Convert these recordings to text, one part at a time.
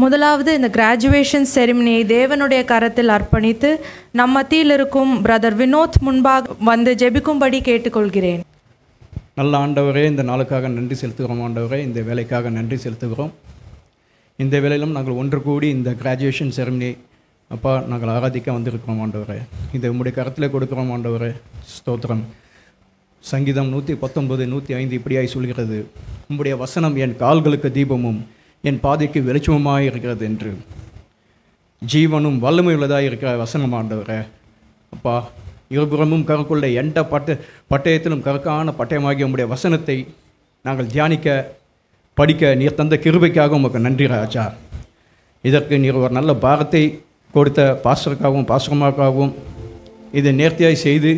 முதலாவது இந்த கிராஜுவேஷன் செரிமனியை தேவனுடைய கரத்தில் அர்ப்பணித்து நம் மத்தியில் இருக்கும் பிரதர் வினோத் முன்பாக வந்து ஜெபிக்கும்படி கேட்டுக்கொள்கிறேன். நல்ல ஆண்டவரே, இந்த நாளுக்காக நன்றி செலுத்துகிறோம். ஆண்டவரே, இந்த வேலைக்காக நன்றி செலுத்துகிறோம். இந்த வேலையிலும் நாங்கள் ஒன்று கூடி இந்த கிராஜுவேஷன் செரிமனி அப்பா நாங்கள் ஆராதிக்க வந்திருக்கிறோம். ஆண்டவரே, இதை உங்களுடைய கரத்தில் கொடுக்குறோம். ஆண்டவரே, ஸ்தோத்திரம். சங்கீதம் 119, 105 இப்படியாய் சொல்கிறது, உம்முடைய வசனம் என் கால்களுக்கு தீபமும் என் பாதைக்கு வெளிச்சமுமாக இருக்கிறது என்று. ஜீவனும் வல்லமை உள்ளதாக இருக்கிற வசனம் ஆண்டவரே. அப்பா, இருபுறமும் கருக்குள்ள எந்த பட்டயத்திலும் கருக்கான பட்டயமாகிய உம்முடைய வசனத்தை நாங்கள் தியானிக்க படிக்க நீர் தந்த கிருபைக்காக உமக்கு நன்றி ராஜா. இதற்கு நீர் ஒரு நல்ல பாரத்தை கொடுத்த பாஸ்டருக்காகவும் பாஸ்டர்மாக்காகவும் இதை நேர்த்தியாய் செய்து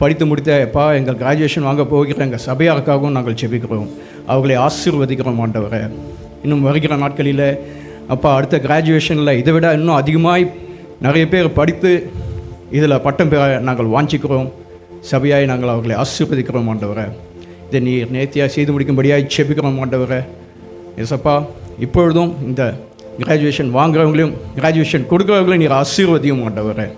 படித்து முடித்த அப்பா எங்கள் கிராஜுவேஷன் வாங்க போகிற எங்கள் சபையாருக்காகவும் நாங்கள் ஜெபிக்கிறோம். அவர்களை ஆசீர்வதிக்கிறோம் ஆண்டவரே. இன்னும் வருகிற நாட்களில் அப்பா அடுத்த கிராஜுவேஷனில் இதை விட இன்னும் அதிகமாய் நிறைய பேர் படித்து இதில் பட்டம் பெற நாங்கள் வாஞ்சிக்கிறோம். சபையாய் நாங்கள் அவர்களை ஆசீர்வதிக்கிறோம் ஆண்டவரே. இதை நீர் நேர்த்தியாக செய்து முடிக்கும்படியாக ஜெபிக்கிறோம் ஆண்டவரே. எஸ்அப்பா, இப்பொழுதும் இந்த கிராஜுவேஷன் வாங்குறவங்களையும் கிராஜுவேஷன் கொடுக்குறவங்களையும் நீர் ஆசீர்வதியும் ஆண்டவரே.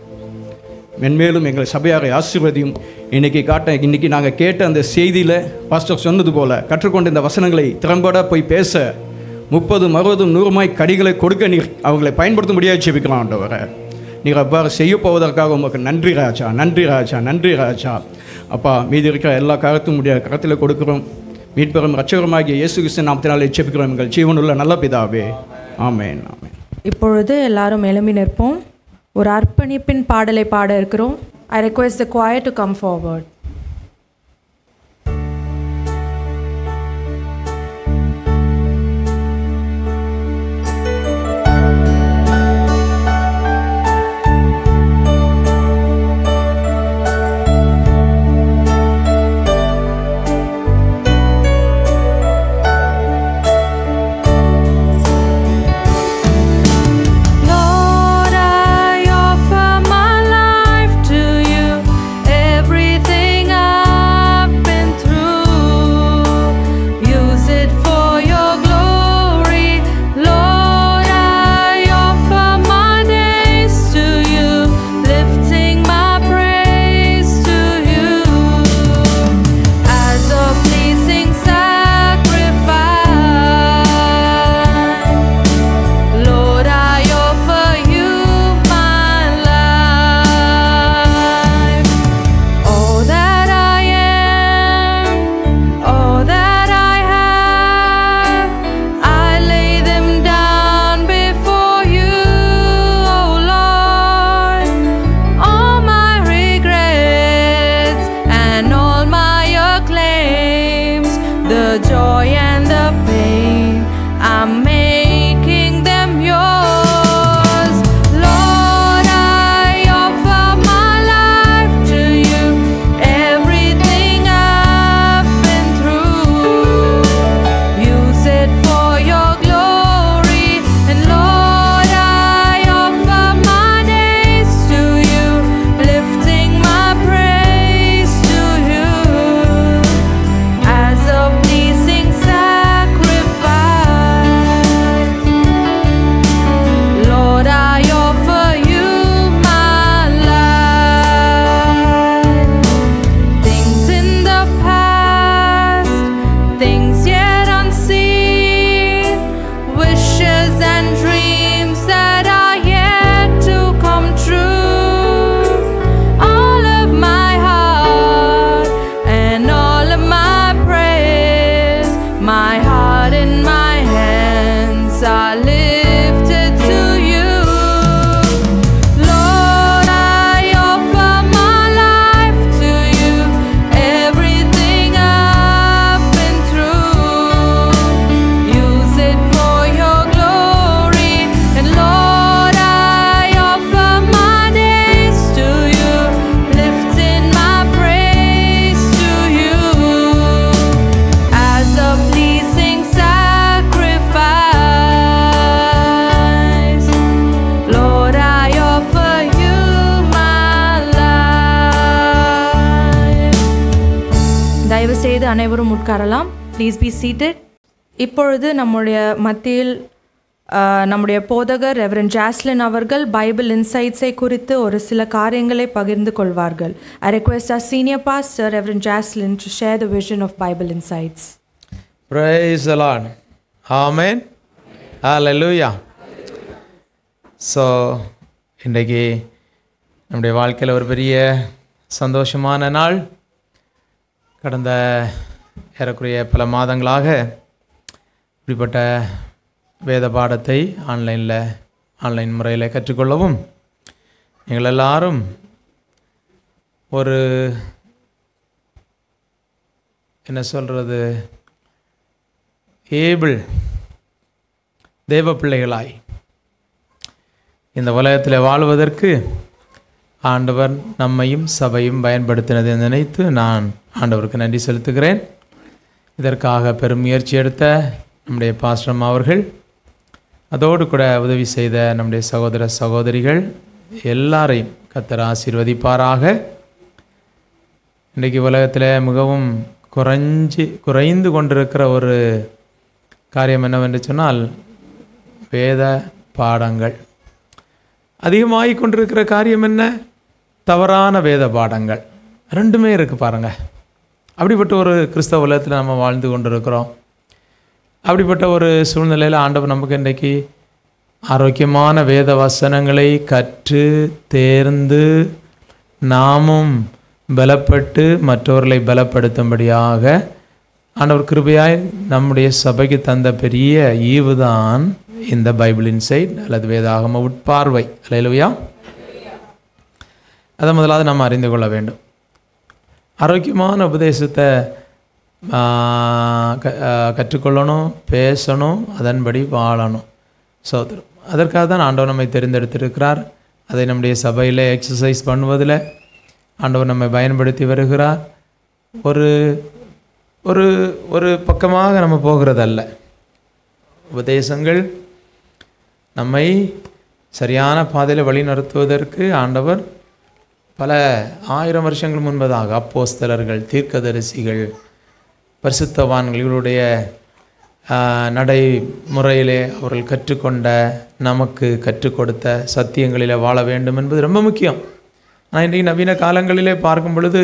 மென்மேலும் எங்கள் சபையாரை ஆசீர்வதியும். இன்றைக்கி நாங்கள் கேட்ட அந்த செய்தியில் பாஸ்டர் சொன்னது போல் கற்றுக்கொண்ட இந்த வசனங்களை திறம்பட போய் பேச 30, 60, 100 கடிகளை கொடுக்க நீர் அவங்களை பயன்படுத்த முடியாது ஜெபிக்கலாம் ஆண்டவரே. நீர் அவ்வாறு செய்ய போவதற்காக உமக்கு நன்றி ராஜா, நன்றி ராஜா, நன்றி ராஜா. அப்பா, மீதி இருக்கிற எல்லா காரியத்தும் முடிய கரத்தில் கொடுக்குறோம். மீட்பெறும் இரட்சகருமாகிய இயேசு கிறிஸ்து நாமத்தினாலே ஜெபிக்கிறோம் எங்கள் ஜீவனுள்ள நல்ல பிதாவே, ஆமென், ஆமென். இப்பொழுது எல்லாரும் எழும்பி நிற்போம். ஒரு அர்ப்பணிப்பின் பாடலை பாட இருக்கிறோம். I request the choir to come forward. அனைவரும் உட்காரலாம். Please be seated. இப்பொழுது நம்முடைய மத்தியில் நம்முடைய போதகர் ரெவரண்ட் ஜாஸ்லின் அவர்கள் பைபிள் இன்சைட்ஸை குறித்து ஒரு சில காரியங்களை பகிர்ந்து கொள்வார்கள். I request our senior pastor, Reverend Jaslyn, to share the vision of Bible insights. Praise the Lord. Amen. Hallelujah. So, இன்றைக்கு நம்முடைய வாழ்க்கையில் ஒரு பெரிய சந்தோஷமான நாள். கடந்த ஏறக்குறைய பல மாதங்களாக இப்படிப்பட்ட வேத பாடத்தை ஆன்லைன் முறையில் கற்றுக்கொள்ளவும் எங்கள் எல்லாரும் ஒரு என்ன சொல்கிறது ஏபிள் தேவ பிள்ளைகளாய் இந்த உலகத்தில் வாழ்வதற்கு ஆண்டவர் நம்மையும் சபையும் பயன்படுத்தினதை நினைத்து நான் ஆண்டவருக்கு நன்றி செலுத்துகிறேன். இதற்காக பெரும் முயற்சி எடுத்த நம்முடைய பாஸ்டர் அவர்கள், அதோடு கூட உதவி செய்த நம்முடைய சகோதர சகோதரிகள் எல்லாரையும் கர்த்தர் ஆசீர்வதிப்பாராக. இன்றைக்கு உலகத்தில் மிகவும் குறைந்து கொண்டிருக்கிற ஒரு காரியம் என்னவென்று சொன்னால் வேத பாடங்கள். அதிகமாகி கொண்டிருக்கிற காரியம் என்ன? தவறான வேத பாடங்கள். ரெண்டுமே இருக்குது பாருங்கள். அப்படிப்பட்ட ஒரு கிறிஸ்தவ உலகத்தில் நம்ம வாழ்ந்து கொண்டிருக்கிறோம். அப்படிப்பட்ட ஒரு சூழ்நிலையில் ஆண்டவர் நமக்கு இன்றைக்கு ஆரோக்கியமான வேத வசனங்களை கற்று தேர்ந்து நாமும் பலப்பட்டு மற்றவர்களை பலப்படுத்தும்படியாக ஆண்டவர் கிருபையாய் நம்முடைய சபைக்கு தந்த பெரிய ஈவுதான் இந்த பைபிள் இன்சைட் அல்லது வேதாகம உட்பார்வை. அல்லேலூயா. அதை முதலாவது நாம் அறிந்து கொள்ள வேண்டும். ஆரோக்கியமான உபதேசத்தை கற்றுக்கொள்ளணும், பேசணும், அதன்படி வாழணும். சோதரம் அதற்காக தான் ஆண்டவர் நம்மை தெரிந்தெடுத்திருக்கிறார். அதை நம்முடைய சபையில் எக்ஸசைஸ் பண்ணுவதில் ஆண்டவர் நம்மை பயன்படுத்தி வருகிறார். ஒரு ஒரு ஒரு பக்கமாக நம்ம போகிறதல்ல. உபதேசங்கள் நம்மை சரியான பாதையில் வழி நடத்துவதற்கு ஆண்டவர் பல 1000 வருஷங்கள் முன்பதாக அப்போஸ்தலர்கள், தீர்க்கதரிசிகள், பரிசுத்தவான்களுடைய நடைமுறையிலே அவர்கள் கற்றுக்கொண்ட நமக்கு கற்றுக் கொடுத்த சத்தியங்களில் வாழ வேண்டும் என்பது ரொம்ப முக்கியம். ஆனால் இன்றைக்கு நவீன காலங்களிலே பார்க்கும் பொழுது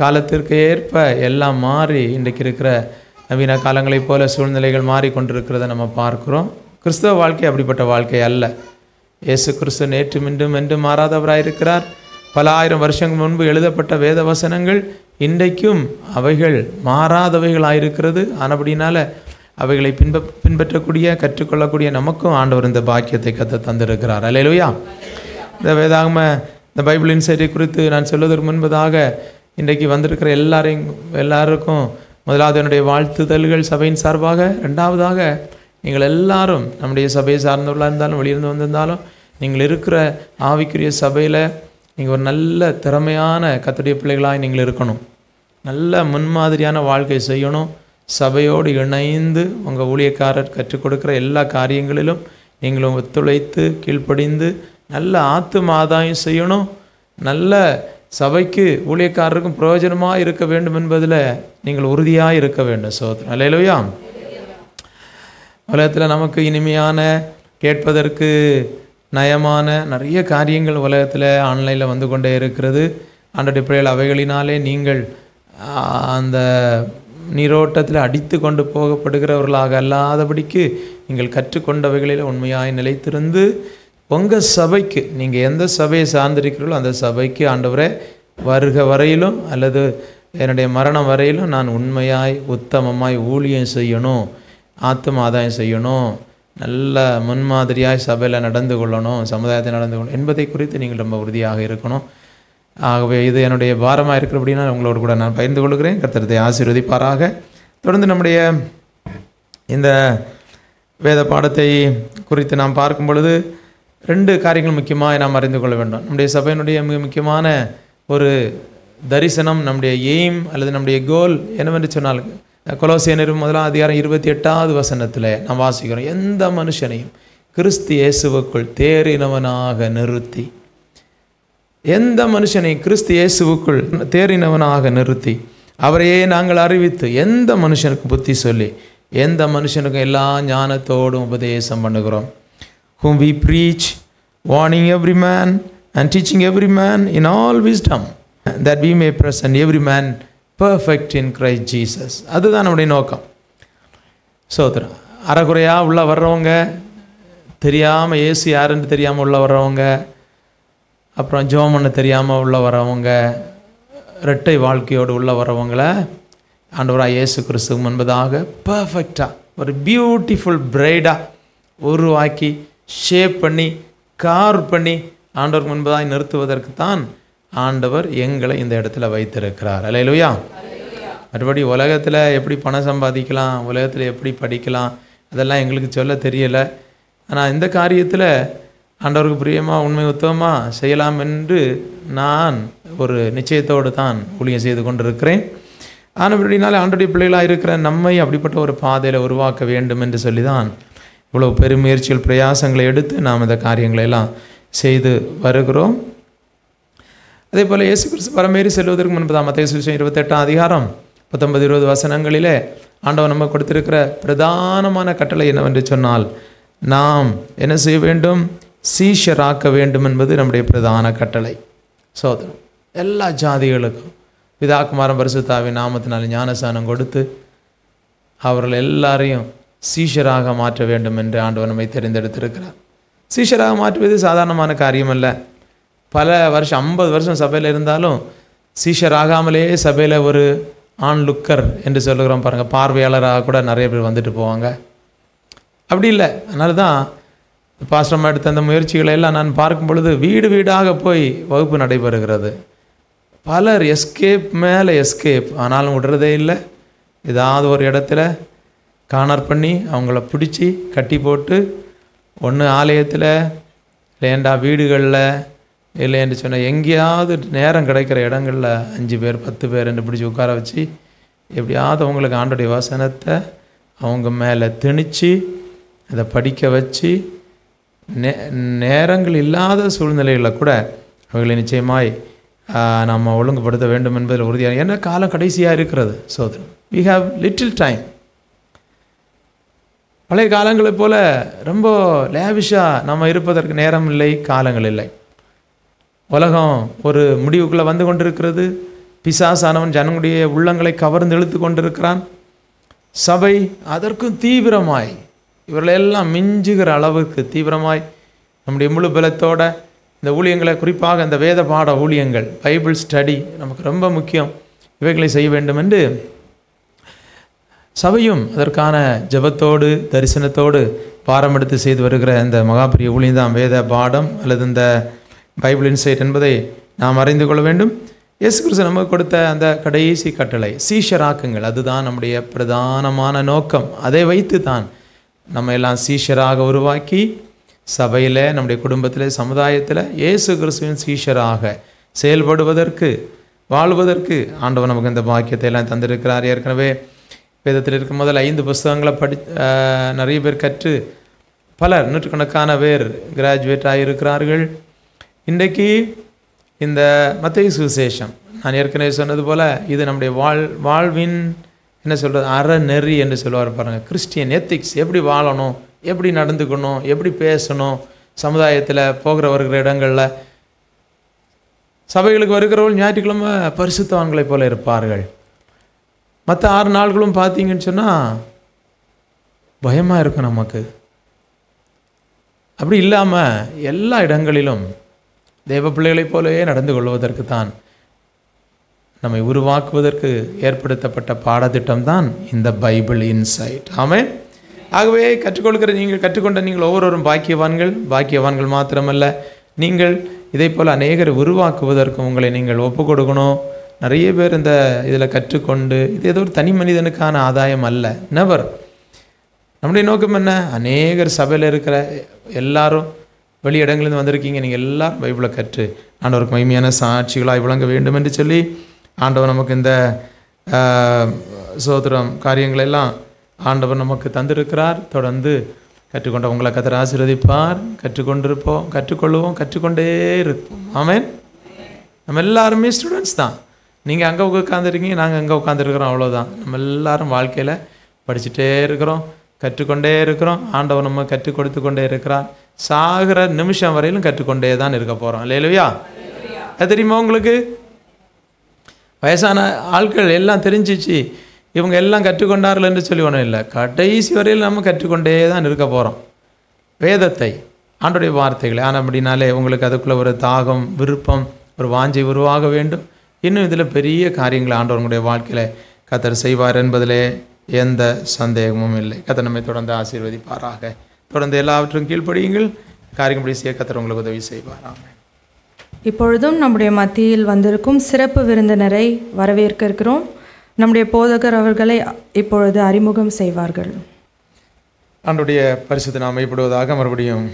காலத்திற்கு ஏற்ப எல்லாம் மாறி இன்றைக்கு இருக்கிற நவீன காலங்களைப் போல சூழ்நிலைகள் மாறிக்கொண்டிருக்கிறத நம்ம பார்க்குறோம். கிறிஸ்தவ வாழ்க்கை அப்படிப்பட்ட வாழ்க்கை அல்ல. இயேசு கிறிஸ்து நேற்றும் இன்றும் என்றும் மாறாதவராயிருக்கிறார். பல 1000 வருஷங்கள் முன்பு எழுதப்பட்ட வேத வசனங்கள் இன்றைக்கும் அவைகள் மாறாதவைகளாயிருக்கிறது. ஆனபடினால அவைகளை பின்பற்றக்கூடிய கற்றுக்கொள்ளக்கூடிய நமக்கும் ஆண்டவர் இந்த பாக்கியத்தை தந்திருக்கிறார். அல்லேலூயா. இந்த வேதாகம இந்த பைபிள் இன்சைட்டை குறித்து நான் சொல்வதற்கு முன்பதாக இன்றைக்கு வந்திருக்கிற எல்லாருக்கும் முதலாவது என்னுடைய வாழ்த்துதல்கள் சபையின் சார்பாக. ரெண்டாவதாக நீங்கள் எல்லாரும் நம்முடைய சபையை சார்ந்தவர்களாக இருந்தாலும் வெளியிருந்து வந்திருந்தாலும் நீங்கள் இருக்கிற ஆவிக்குரிய சபையில் நீங்கள் ஒரு நல்ல திறமையான கர்த்தருடைய பிள்ளைகளாக நீங்கள் இருக்கணும். நல்ல முன்மாதிரியான வாழ்க்கை செய்யணும். சபையோடு இணைந்து உங்கள் ஊழியக்காரர் கற்றுக் கொடுக்குற எல்லா காரியங்களிலும் நீங்களும் ஒத்துழைத்து கீழ்ப்படிந்து நல்ல ஆத்தும ஆதாயம் செய்யணும். நல்ல சபைக்கு ஊழியக்காரருக்கும் பிரயோஜனமாக இருக்க வேண்டும் என்பதில் நீங்கள் உறுதியாக இருக்க வேண்டும். சோதரன் அல்லேலூயா. உலகத்தில் நமக்கு இனிமையான கேட்பதற்கு நயமான நிறைய காரியங்கள் உலகத்தில் ஆன்லைனில் வந்து கொண்டே இருக்கிறது. ஆண்டவருடைய பிள்ளைகள் அவைகளினாலே நீங்கள் அந்த நீரோட்டத்தில் அடித்து கொண்டு போகப்படுகிறவர்களாக அல்லாதபடிக்கு நீங்கள் கற்றுக்கொண்டவைகளில் உண்மையாய் நிலைத்திருந்து உங்கள் சபைக்கு நீங்கள் எந்த சபையை சார்ந்திருக்கிறீர்களோ அந்த சபைக்கு ஆண்டவரே வருக வரையிலும் அல்லது என்னுடைய மரணம் வரையிலும் நான் உண்மையாய் உத்தமமாய் ஊழியம் செய்யணும், ஆத்தும ஆதாயம் செய்யணும், நல்ல முன்மாதிரியாய் சபையில் நடந்து கொள்ளணும், சமுதாயத்தை நடந்து கொள்ளணும் என்பதை குறித்து நீங்கள் ரொம்ப உறுதியாக இருக்கணும். ஆகவே இது என்னுடைய பாரமாக இருக்கிற அப்படின்னா உங்களோடு கூட நான் பகிர்ந்து கொள்கிறேன். கர்த்தரை ஆசீர்வதிப்பாராக. தொடர்ந்து நம்முடைய இந்த வேத பாடத்தை குறித்து நாம் பார்க்கும் பொழுது 2 காரியங்கள் முக்கியமாக நாம் அறிந்து கொள்ள வேண்டும். நம்முடைய சபையினுடைய மிக முக்கியமான ஒரு தரிசனம், நம்முடைய எய்ம் அல்லது நம்முடைய கோல் என்னவென்று சொன்னால் கொலோசியர் 1:28 வசனத்தில் நாம் வாசிக்கிறோம், எந்த மனுஷனையும் கிறிஸ்து இயேசுவுக்குள் தேறினவனாக நிறுத்தி, எந்த மனுஷனையும் கிறிஸ்து இயேசுவுக்குள் தேறினவனாக நிறுத்தி அவரையே நாங்கள் அறிவித்து எந்த மனுஷனுக்கு புத்தி சொல்லி எந்த மனுஷனுக்கும் எல்லா ஞானத்தோடும் உபதேசம் பண்ணுகிறோம். whom we preach, warning every man and teaching every man in all wisdom, that we may present every man perfect in Christ Jesus. அதுதான் நம்முடைய நோக்கம். சோதரம் அறகுறையாக உள்ள வர்றவங்க, தெரியாமல் இயேசு யாருன்னு தெரியாமல் உள்ள வர்றவங்க, அப்புறம் ஜெபம் பண்ண தெரியாமல் உள்ள வர்றவங்க, இரட்டை வாழ்க்கையோடு உள்ள வர்றவங்கள ஆண்டவராக இயேசு கிறிஸ்து முன்பதாக பர்ஃபெக்டாக ஒரு பியூட்டிஃபுல் பிரைடாக உருவாக்கி ஷேப் பண்ணி கார் பண்ணி ஆண்டவர் முன்பதாக நிறுத்துவதற்கு தான் ஆண்டவர் எங்களை இந்த இடத்துல வைத்திருக்கிறார். அல்லேலூயா. மறுபடி உலகத்தில் எப்படி பணம் சம்பாதிக்கலாம், உலகத்தில் எப்படி படிக்கலாம், அதெல்லாம் எங்களுக்கு சொல்ல தெரியலை. ஆனால் இந்த காரியத்தில் ஆண்டவருக்கு பிரியமாக உண்மை உத்தமமாக செய்யலாம் என்று நான் ஒரு நிச்சயத்தோடு தான் ஊழியம் செய்து கொண்டிருக்கிறேன். ஆனபடினாலே ஆண்டவருடைய பிள்ளைகளாக இருக்கிற நம்மை அப்படிப்பட்ட ஒரு பாதையில் உருவாக்க வேண்டும் என்று சொல்லி தான் இவ்வளோ பெருமுயற்சிகள் பிரயாசங்களை எடுத்து நாம் இந்த காரியங்களை எல்லாம் செய்து வருகிறோம். அதே போல் இயேசு கிறிஸ்து பரமேறி செல்வதற்கு முன்பு மத்தேயு சுவிசேஷம் 28ஆம் அதிகாரம் 19-20 வசனங்களிலே ஆண்டவர் நம்ம கொடுத்திருக்கிற பிரதானமான கட்டளை என்னவென்று சொன்னால், நாம் என்ன செய்ய வேண்டும்? சீஷராக்க வேண்டும் என்பது நம்முடைய பிரதான கட்டளை. சோதரம் எல்லா ஜாதிகளுக்கும் பிதாகுமாரன் பரிசுத்தாவின் நாமத்தினால் ஞானஸ்நானம் கொடுத்து அவர்கள் எல்லாரையும் சீஷராக மாற்ற வேண்டும் என்று ஆண்டவர் நம்மை தெரிந்தெடுத்திருக்கிறார். சீஷராக மாற்றுவது சாதாரணமான காரியம் அல்ல. பல வருஷம் 50 வருஷம் சபையில் இருந்தாலும் சீஷராகாமலே சபையில் ஒரு ஆன் லுக்கர் என்று சொல்லுகிறோம் பாருங்கள், பார்வையாளராக கூட நிறைய பேர் வந்துட்டு போவாங்க. அப்படி இல்லை. அதனால தான் பாஸ்டர்மா எடுத்த அந்த முயற்சிகளை எல்லாம் நான் பார்க்கும் பொழுது வீடு வீடாக போய் வகுப்பு நடைபெறுகிறது. பலர் எஸ்கேப் மேலே எஸ்கேப், ஆனாலும் விடுறதே இல்லை. ஏதாவது ஒரு இடத்துல கார்னர் பண்ணி அவங்கள பிடிச்சி கட்டி போட்டு, ஒன்று ஆலயத்தில் இல்லைண்டா வீடுகளில் இல்லைன்னு சொன்னால் எங்கேயாவது நேரம் கிடைக்கிற இடங்களில் 5 பேர் 10 பேர் என்று பிடிச்சி உட்கார வச்சு எப்படியாவது அவங்களுக்கு ஆண்டோடைய வசனத்தை அவங்க மேலே திணிச்சு அதை படிக்க வச்சு நேரங்கள் இல்லாத சூழ்நிலைகளில் கூட அவர்களை நிச்சயமாய் நம்ம ஒழுங்குபடுத்த வேண்டும் என்பதில் உறுதியாக. ஏன்னா காலம் கடைசியாக இருக்கிறது சோதரன். we have little time. பழைய காலங்களைப் போல் ரொம்ப லேவிஷாக நம்ம இருப்பதற்கு நேரம் இல்லை, காலங்கள் இல்லை. உலகம் ஒரு முடிவுக்குள்ளே வந்து கொண்டிருக்கிறது. பிசாசானவன் ஜனங்களுடைய உள்ளங்களை கவர்ந்து இழுத்து கொண்டிருக்கிறான். சபை அதற்கும் தீவிரமாய் இவர்களெல்லாம் மிஞ்சுகிற அளவுக்கு தீவிரமாய் நம்முடைய முழு பலத்தோட இந்த ஊழியங்களை, குறிப்பாக இந்த வேத பாட ஊழியங்கள், பைபிள் ஸ்டடி நமக்கு ரொம்ப முக்கியம். இவைகளை செய்ய வேண்டும் என்று சபையும் அதற்கான ஜெபத்தோடு தரிசனத்தோடு பாரம் எடுத்து செய்து வருகிற இந்த மகாபிரிய ஊழியம் தான் வேத பாடம் அல்லது இந்த பைபிள் இன்சைட் என்பதை நாம் அறிந்து கொள்ள வேண்டும். இயேசு கிறிஸ்து நமக்கு கொடுத்த அந்த கடைசி கட்டளை சீஷராக்குங்கள், அதுதான் நம்முடைய பிரதானமான நோக்கம். அதை வைத்து தான் நம்ம எல்லாம் சீஷராக உருவாக்கி சபையில், நம்முடைய குடும்பத்தில், சமுதாயத்தில் இயேசு கிறிஸ்துவின் சீஷராக செயல்படுவதற்கு, வாழ்வதற்கு ஆண்டவர் நமக்கு இந்த பாக்கியத்தை எல்லாம் தந்திருக்கிறார். ஏற்கனவே வேதத்தில் இருக்கும் முதல் 5 புஸ்தகங்களை நிறைய பேர் கற்று பலர் நூற்றுக்கணக்கான பேர் கிராஜுவேட் ஆகியிருக்கிறார்கள். இன்றைக்கு இந்த மத்தேயு சுவிசேஷம் நான் ஏற்கனவே சொன்னது போல் இது நம்முடைய வாழ்வின் என்ன சொல்கிறது அறநெறி என்று சொல்லுவார் பாருங்கள். கிறிஸ்டியன் எத்திக்ஸ், எப்படி வாழணும், எப்படி நடந்துக்கணும், எப்படி பேசணும், சமுதாயத்தில் போகிற வருகிற இடங்களில். சபைகளுக்கு வருகிறவர்கள் ஞாயிற்றுக்கிழமை பரிசுத்தவான்களைப் போல இருப்பார்கள். மற்ற 6 நாள்களும் பார்த்தீங்கன்னு சொன்னால் பயமாக இருக்கும் நமக்கு. அப்படி இல்லாமல் எல்லா இடங்களிலும் தேவ பிள்ளைகளைப் போலவே நடந்து கொள்வதற்கு தான் நம்மை உருவாக்குவதற்கு ஏற்படுத்தப்பட்ட பாடத்திட்டம் தான் இந்த பைபிள் இன்சைட். ஆமென். ஆகவே கற்றுக்கொள்கிற கற்றுக்கொண்ட நீங்கள் ஒவ்வொருவரும் பாக்கியவான்கள் மாத்திரமல்ல, நீங்கள் இதை போல் அநேகரை உருவாக்குவதற்கும் உங்களை நீங்கள் ஒப்பு கொடுக்கணும். நிறைய பேர் இந்த இதில் கற்றுக்கொண்டு இது ஏதோ ஒரு தனி மனிதனுக்கான ஆதாயம் அல்ல, நெவர். நம்முடைய நோக்கம் என்ன? அநேகர் சபையில் இருக்கிற எல்லாரும் வெளி இடங்களிலிருந்து வந்திருக்கீங்க, நீங்கள் எல்லாரும் பைபிளை கற்று ஆண்டவருக்கு மகிமையான சாட்சிகளாக விளங்க வேண்டும் என்று சொல்லி ஆண்டவர் நமக்கு இந்த சோதரம் காரியங்களெல்லாம் ஆண்டவர் நமக்கு தந்திருக்கிறார். தொடர்ந்து கற்றுக்கொண்ட உங்களை கர்த்தர் ஆசீர்வதிப்பார். கற்றுக்கொள்ளுவோம், கற்றுக்கொண்டே இருப்போம். ஆமென். நம்ம எல்லாருமே ஸ்டூடெண்ட்ஸ் தான். நீங்கள் அங்கே உட்காந்துருக்கீங்க, நாங்கள் அங்கே உட்காந்துருக்குறோம், அவ்வளோதான். நம்ம எல்லாரும் வாழ்க்கையில் படிச்சுட்டே இருக்கிறோம், கற்றுக்கொண்டே இருக்கிறோம். ஆண்டவர் நம்ம கற்றுக் கொடுத்து கொண்டே இருக்கிறார். சாகிற நிமிஷம் வரையிலும் கற்றுக்கொண்டே தான் இருக்க போகிறோம். அல்லேலூயா. அது தெரியுமா உங்களுக்கு? வயசான ஆட்கள் எல்லாம் தெரிஞ்சிச்சு, இவங்க எல்லாம் கற்றுக்கொண்டார்கள் என்று சொல்லி ஒன்றும் இல்லை. கடைசி வரையில் நம்ம கற்றுக்கொண்டே தான் இருக்க போகிறோம் வேதத்தை, ஆண்டோடைய வார்த்தைகளை. ஆனால் அப்படின்னாலே உங்களுக்கு அதுக்குள்ளே ஒரு தாகம், விருப்பம், ஒரு வாஞ்சை உருவாக வேண்டும். இன்னும் இதில் பெரிய காரியங்களை ஆண்டவர்களுடைய வாழ்க்கையில் கர்த்தர் செய்வார் என்பதிலே எந்த சந்தேகமும் இல்லை. கர்த்தர் நம்மை தொடர்ந்து ஆசீர்வதிப்பாராக. தொடர்ந்து எல்லாவற்றும் கீழ்ப்படியுங்கள். காரியப்படி செய்ய கர்த்தர் உங்களுக்கு உதவி செய்வார். ஆமென். இப்பொழுதும் நம்முடைய மத்தியில் வந்திருக்கும் சிறப்பு விருந்தினரை வரவேற்க இருக்கிறோம். நம்முடைய போதகர் அவர்களை இப்பொழுது அறிமுகம் செய்வார்கள். ஆண்டவருடைய பரிசுத்த நாமம் மையப்படுவதாக. மறுபடியும்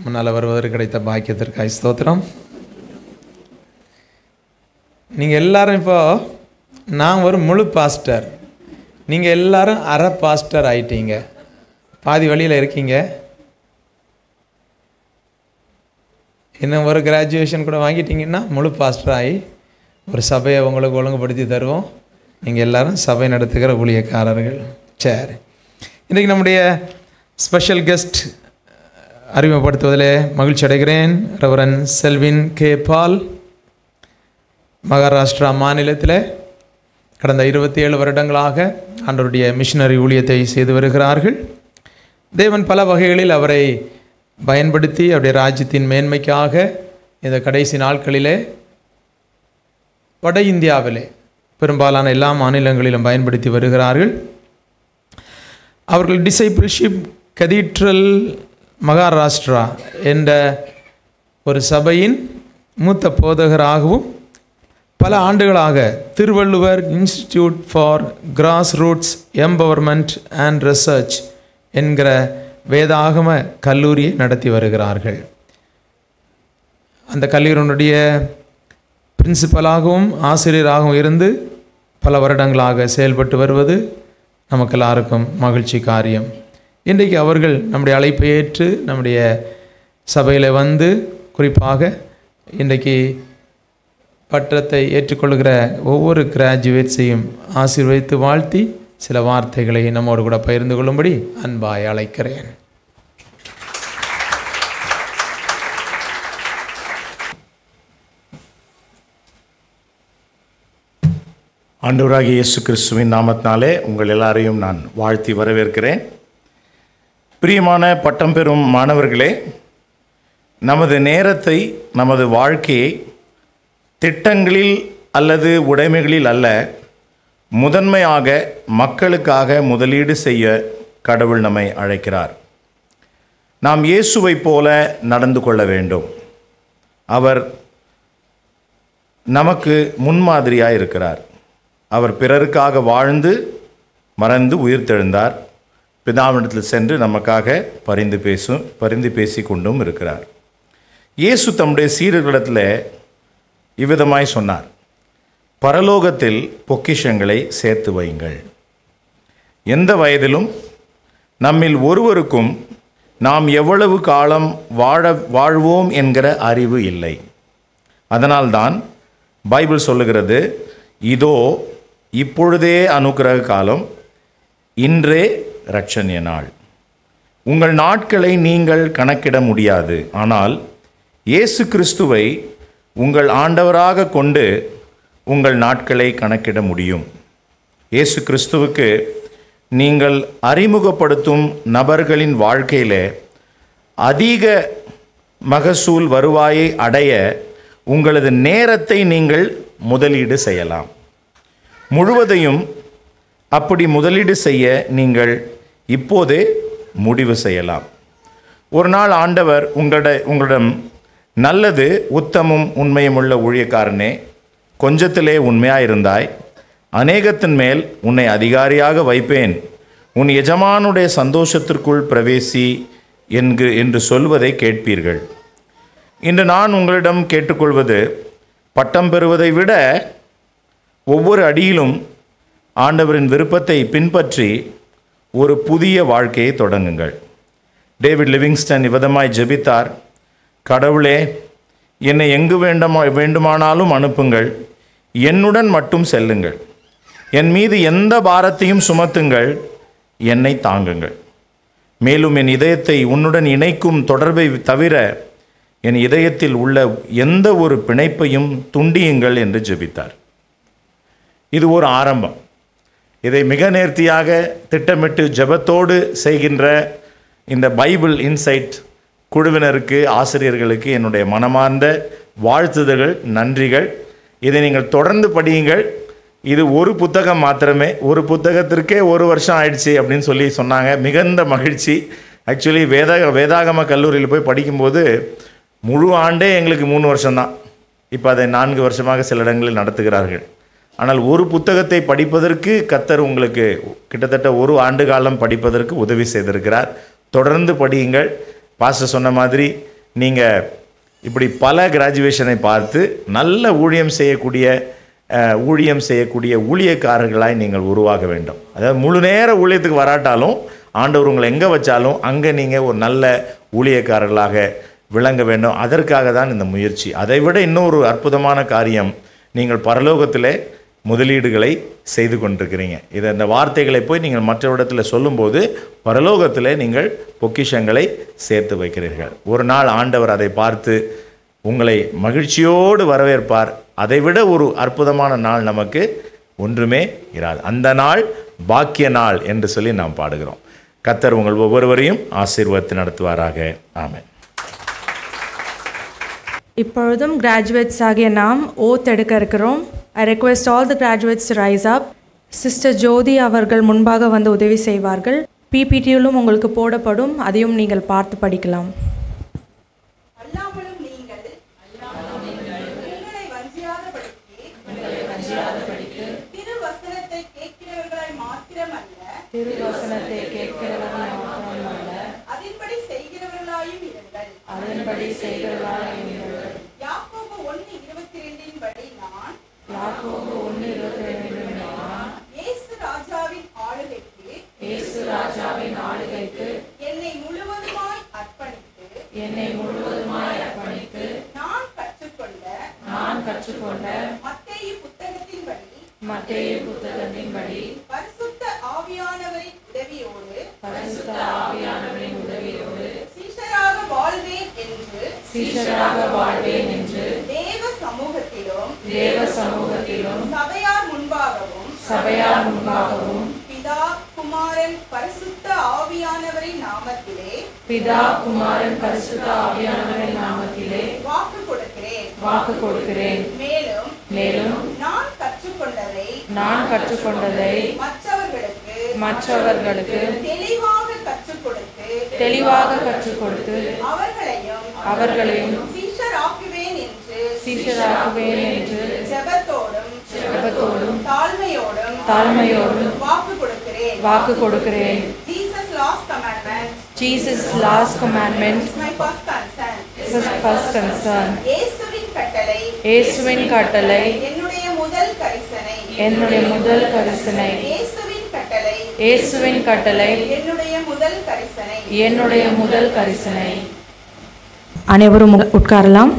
முன்னால் வருவதற்கு கிடைத்த பாக்கியத்திற்காக ஸ்தோத்திரம். நீங்கள் எல்லாரும் இப்போ, நான் ஒரு முழு பாஸ்டர், நீங்கள் எல்லாரும் அரை பாஸ்டர் ஆயிட்டீங்க. பாதி வழியில் இருக்கீங்க. இன்னும் ஒரு கிராஜுவேஷன் கூட வாங்கிட்டீங்கன்னா முழு பாஸ்டர் ஆகி ஒரு சபையை உங்களுக்கு ஒழுங்குபடுத்தி தருவோம். நீங்கள் எல்லாரும் சபை நடத்துகிற ஊழியக்காரர்கள். சரி, இன்றைக்கு நம்முடைய ஸ்பெஷல் கெஸ்ட் அறிமுகப்படுத்துவதில் மகிழ்ச்சி அடைகிறேன். ரெவரண்ட் செல்வின் கே பால் மகாராஷ்டிரா மாநிலத்தில் கடந்த 27 வருடங்களாக ஆண்டவருடைய மிஷனரி ஊழியத்தை செய்து வருகிறார்கள். தேவன் பல வகைகளில் அவரை பயன்படுத்தி அவருடைய ராஜ்யத்தின் மேன்மைக்காக இந்த கடைசி நாட்களிலே வட இந்தியாவிலே பெரும்பாலான எல்லா மாநிலங்களிலும் பயன்படுத்தி வருகிறார்கள். அவர்கள் டிசைபிள்ஷிப் கதீட்ரல் மகாராஷ்டிரா என்ற ஒரு சபையின் மூத்த போதகராகவும் பல ஆண்டுகளாக Thiruvalluvar institute for cross roots empowerment and research என்கிற வேதாகம கல்லூரியை நடத்தி வருகிறார்கள். அந்த கல்லூரியினுடைய பிரின்சிபலாகவும் ஆசிரியராகவும் இருந்து பல வருடங்களாக செயல்பட்டு வருவது நமக்கு எல்லாருக்கும் மகிழ்ச்சி காரியம். இன்றைக்கு அவர்கள் நம்முடைய அழைப்பை ஏற்று நம்முடைய சபையில் வந்து குறிப்பாக இன்றைக்கு பட்டத்தை ஏற்றுக்கொள்கிற ஒவ்வொரு கிராஜுவேட்ஸையும் ஆசீர்வதித்து வாழ்த்தி சில வார்த்தைகளை நம்மோடு கூட பகிர்ந்து கொள்ளும்படி அன்பாய் அழைக்கிறேன். ஆண்டவராகிய இயேசு கிறிஸ்துவின் நாமத்தினாலே உங்கள் எல்லாரையும் நான் வாழ்த்தி வரவேற்கிறேன். பிரியமான பட்டம் பெறும் மாணவர்களே, நமது நேரத்தை, நமது வாழ்க்கையை திட்டங்களில் அல்லது உடைமைகளில் அல்ல, முதன்மையாக மக்களுக்காக முதலீடு செய்ய கடவுள் நம்மை அழைக்கிறார். நாம் இயேசுவைப் போல நடந்து கொள்ள வேண்டும். அவர் நமக்கு முன்மாதிரியாக இருக்கிறார். அவர் பிறருக்காக வாழ்ந்து மறந்து உயிர்த்தெழுந்தார். பிதாவிடத்தில் சென்று நமக்காக பரிந்து பேசி கொண்டும் இருக்கிறார். இயேசு தம்முடைய சீடர்களிடத்தில் இவ்விதமாய் சொன்னார், பரலோகத்தில் பொக்கிஷங்களை சேர்த்து வையுங்கள். எந்த வயதிலும் நம்மில் ஒருவருக்கும் நாம் எவ்வளவு காலம் வாழ்வோம் என்கிற அறிவு இல்லை. அதனால்தான் பைபிள் சொல்லுகிறது, இதோ இப்பொழுதே அனுக்கிரக காலம், இன்றே இரட்சணிய நாள். உங்கள் நாட்களை நீங்கள் கணக்கிட முடியாது. ஆனால் இயேசு கிறிஸ்துவை உங்கள் ஆண்டவராக கொண்டு உங்கள் நாட்களை கணக்கிட முடியும். இயேசு கிறிஸ்துவுக்கு நீங்கள் அறிமுகப்படுத்தும் நபர்களின் வாழ்க்கையில் அதிக மகசூல் வருவாயை அடைய உங்களது நேரத்தை நீங்கள் முதலீடு செய்யலாம். முழுவதையும் அப்படி முதலீடு செய்ய நீங்கள் இப்போதே முடிவு செய்யலாம். ஒரு நாள் ஆண்டவர் உங்களிடம், நல்லது, உத்தமும் உண்மையும் உள்ள ஊழியக்காரனே, கொஞ்சத்திலே உண்மையாயிருந்தாய், அநேகத்தின் மேல் உன்னை அதிகாரியாக வைப்பேன், உன் எஜமானுடைய சந்தோஷத்திற்குள் பிரவேசி என்று சொல்வதை கேட்பீர்கள். இன்று நான் உங்களிடம் கேட்டுக்கொள்வது, பட்டம் பெறுவதை விட ஒவ்வொரு அடியிலும் ஆண்டவரின் விருப்பத்தை பின்பற்றி ஒரு புதிய வாழ்க்கையை தொடங்குங்கள். டேவிட் லிவிங்ஸ்டன் இவ்விதமாய் ஜெபித்தார், கடவுளே, என்னை எங்கு வேண்டுமானாலும் அனுப்புங்கள், என்னுடன் மட்டும் செல்லுங்கள், என் மீது எந்த பாரத்தையும் சுமத்துங்கள், என்னை தாங்குங்கள். மேலும் என் இதயத்தை உன்னுடன் இணைக்கும் தொடர்பை தவிர என் இதயத்தில் உள்ள எந்த ஒரு பிணைப்பையும் துண்டியுங்கள் என்று ஜெபித்தார். இது ஒரு ஆரம்பம். இதை மிக நேர்த்தியாக திட்டமிட்டு ஜெபத்தோடு செய்கின்ற இந்த பைபிள் இன்சைட் குழுவினருக்கு, ஆசிரியர்களுக்கு என்னுடைய மனமார்ந்த வாழ்த்துதல்கள், நன்றிகள். இதை நீங்கள் தொடர்ந்து படியுங்கள். இது ஒரு புத்தகம் மாத்திரமே, ஒரு புத்தகத்திற்கே 1 வருஷம் ஆயிடுச்சு அப்படின்னு சொல்லி சொன்னாங்க. மிகுந்த மகிழ்ச்சி. ஆக்சுவலி வேதாகம கல்லூரியில் போய் படிக்கும்போது முழு ஆண்டே எங்களுக்கு 3 வருஷம்தான். இப்போ அதை 4 வருஷமாக சில இடங்களில் நடத்துகிறார்கள். ஆனால் ஒரு புத்தகத்தை படிப்பதற்கு கர்த்தர் உங்களுக்கு கிட்டத்தட்ட 1 ஆண்டு காலம் படிப்பதற்கு உதவி செய்திருக்கிறார். தொடர்ந்து படியுங்கள். பாஸ்டர் சொன்ன மாதிரி நீங்கள் இப்படி பல கிராஜுவேஷனை பார்த்து நல்ல ஊழியம் செய்யக்கூடிய ஊழியக்காரர்களாய் நீங்கள் உருவாக வேண்டும். அதாவது முழு நேர ஊழியத்துக்கு வராட்டாலும் ஆண்டவர் உங்களை எங்கே வச்சாலும் அங்கே நீங்கள் ஒரு நல்ல ஊழியக்காரர்களாக விளங்க வேண்டும். அதற்காக தான் இந்த முயற்சி. அதை விட இன்னொரு அற்புதமான காரியம், நீங்கள் பரலோகத்தில் முதலீடுகளை செய்து கொண்டிருக்கிறீங்க. இந்த வார்த்தைகளை போய் நீங்கள் மற்ற இடத்துல சொல்லும்போது பரலோகத்தில் நீங்கள் பொக்கிஷங்களை சேர்த்து வைக்கிறீர்கள். ஒரு நாள் ஆண்டவர் அதை பார்த்து உங்களை மகிழ்ச்சியோடு வரவேற்பார். அதைவிட ஒரு அற்புதமான நாள் நமக்கு ஒன்றுமே இராது. அந்த நாள் பாக்கிய நாள் என்று சொல்லி நாம் பாடுகிறோம். கர்த்தர் உங்கள் ஒவ்வொருவரையும் ஆசீர்வதித்து நடத்துவாராக. ஆமென். இப்பொழுதும் கிராஜுவேட்ஸ் ஆகிய நாம் ஓத் எடுக்க இருக்கிறோம். I request all the graduates to rise up. Sister Jodi அவர்கள் முன்பாக வந்து உதவி செய்வார்கள். PPTயிலும் உங்களுக்கு போடப்படும், அதையும் நீங்கள் பார்த்து படிக்கலாம். அல்லாமலும் நீங்கள் உங்களை வஞ்சியாதபடிக்கு திருவசனத்தை கேட்கிறவர்களாய் மாத்திரமல்ல அதின்படி செய்கிறவர்களாயும் இருங்கள். யாக்கோபு 1:22 படி நான் இயேசு ராஜாவின் ஆளுகைக்கு என்னை முழுவதுமாய் அர்ப்பணித்து நான் கற்றுக்கொண்ட மத்தேயு புத்தகத்தின்படி பரிசுத்த ஆவியானவரின் உதவியோடு சீஷராக வாழ்வேன் என்று தேவ சமூகத்திலும் சபையார் முன்பாகவும் பிதா குமாரன் பரிசுத்த ஆவியானவரின் நாமத்திலே வாக்கு கொடுக்கிறேன். மேலும் நான் கற்றுக்கொண்டதை மற்றவர்களுக்கு தெளிவாக கற்றுக் கொடுத்து அவர்களையும் சீஷராக்குவேன் என்று ஜெபத்தோடும் தாழ்மையோடும் வாக்கு கொடுக்கிறேன். Jesus' last commandment is my first concern. இயேசுவின் கட்டளை என்னுடைய முதல் கரிசனை. இயேசுவின் கட்டளை என்னுடைய முதல் கரிசனை. அனைவரும் உட்காரலாம்.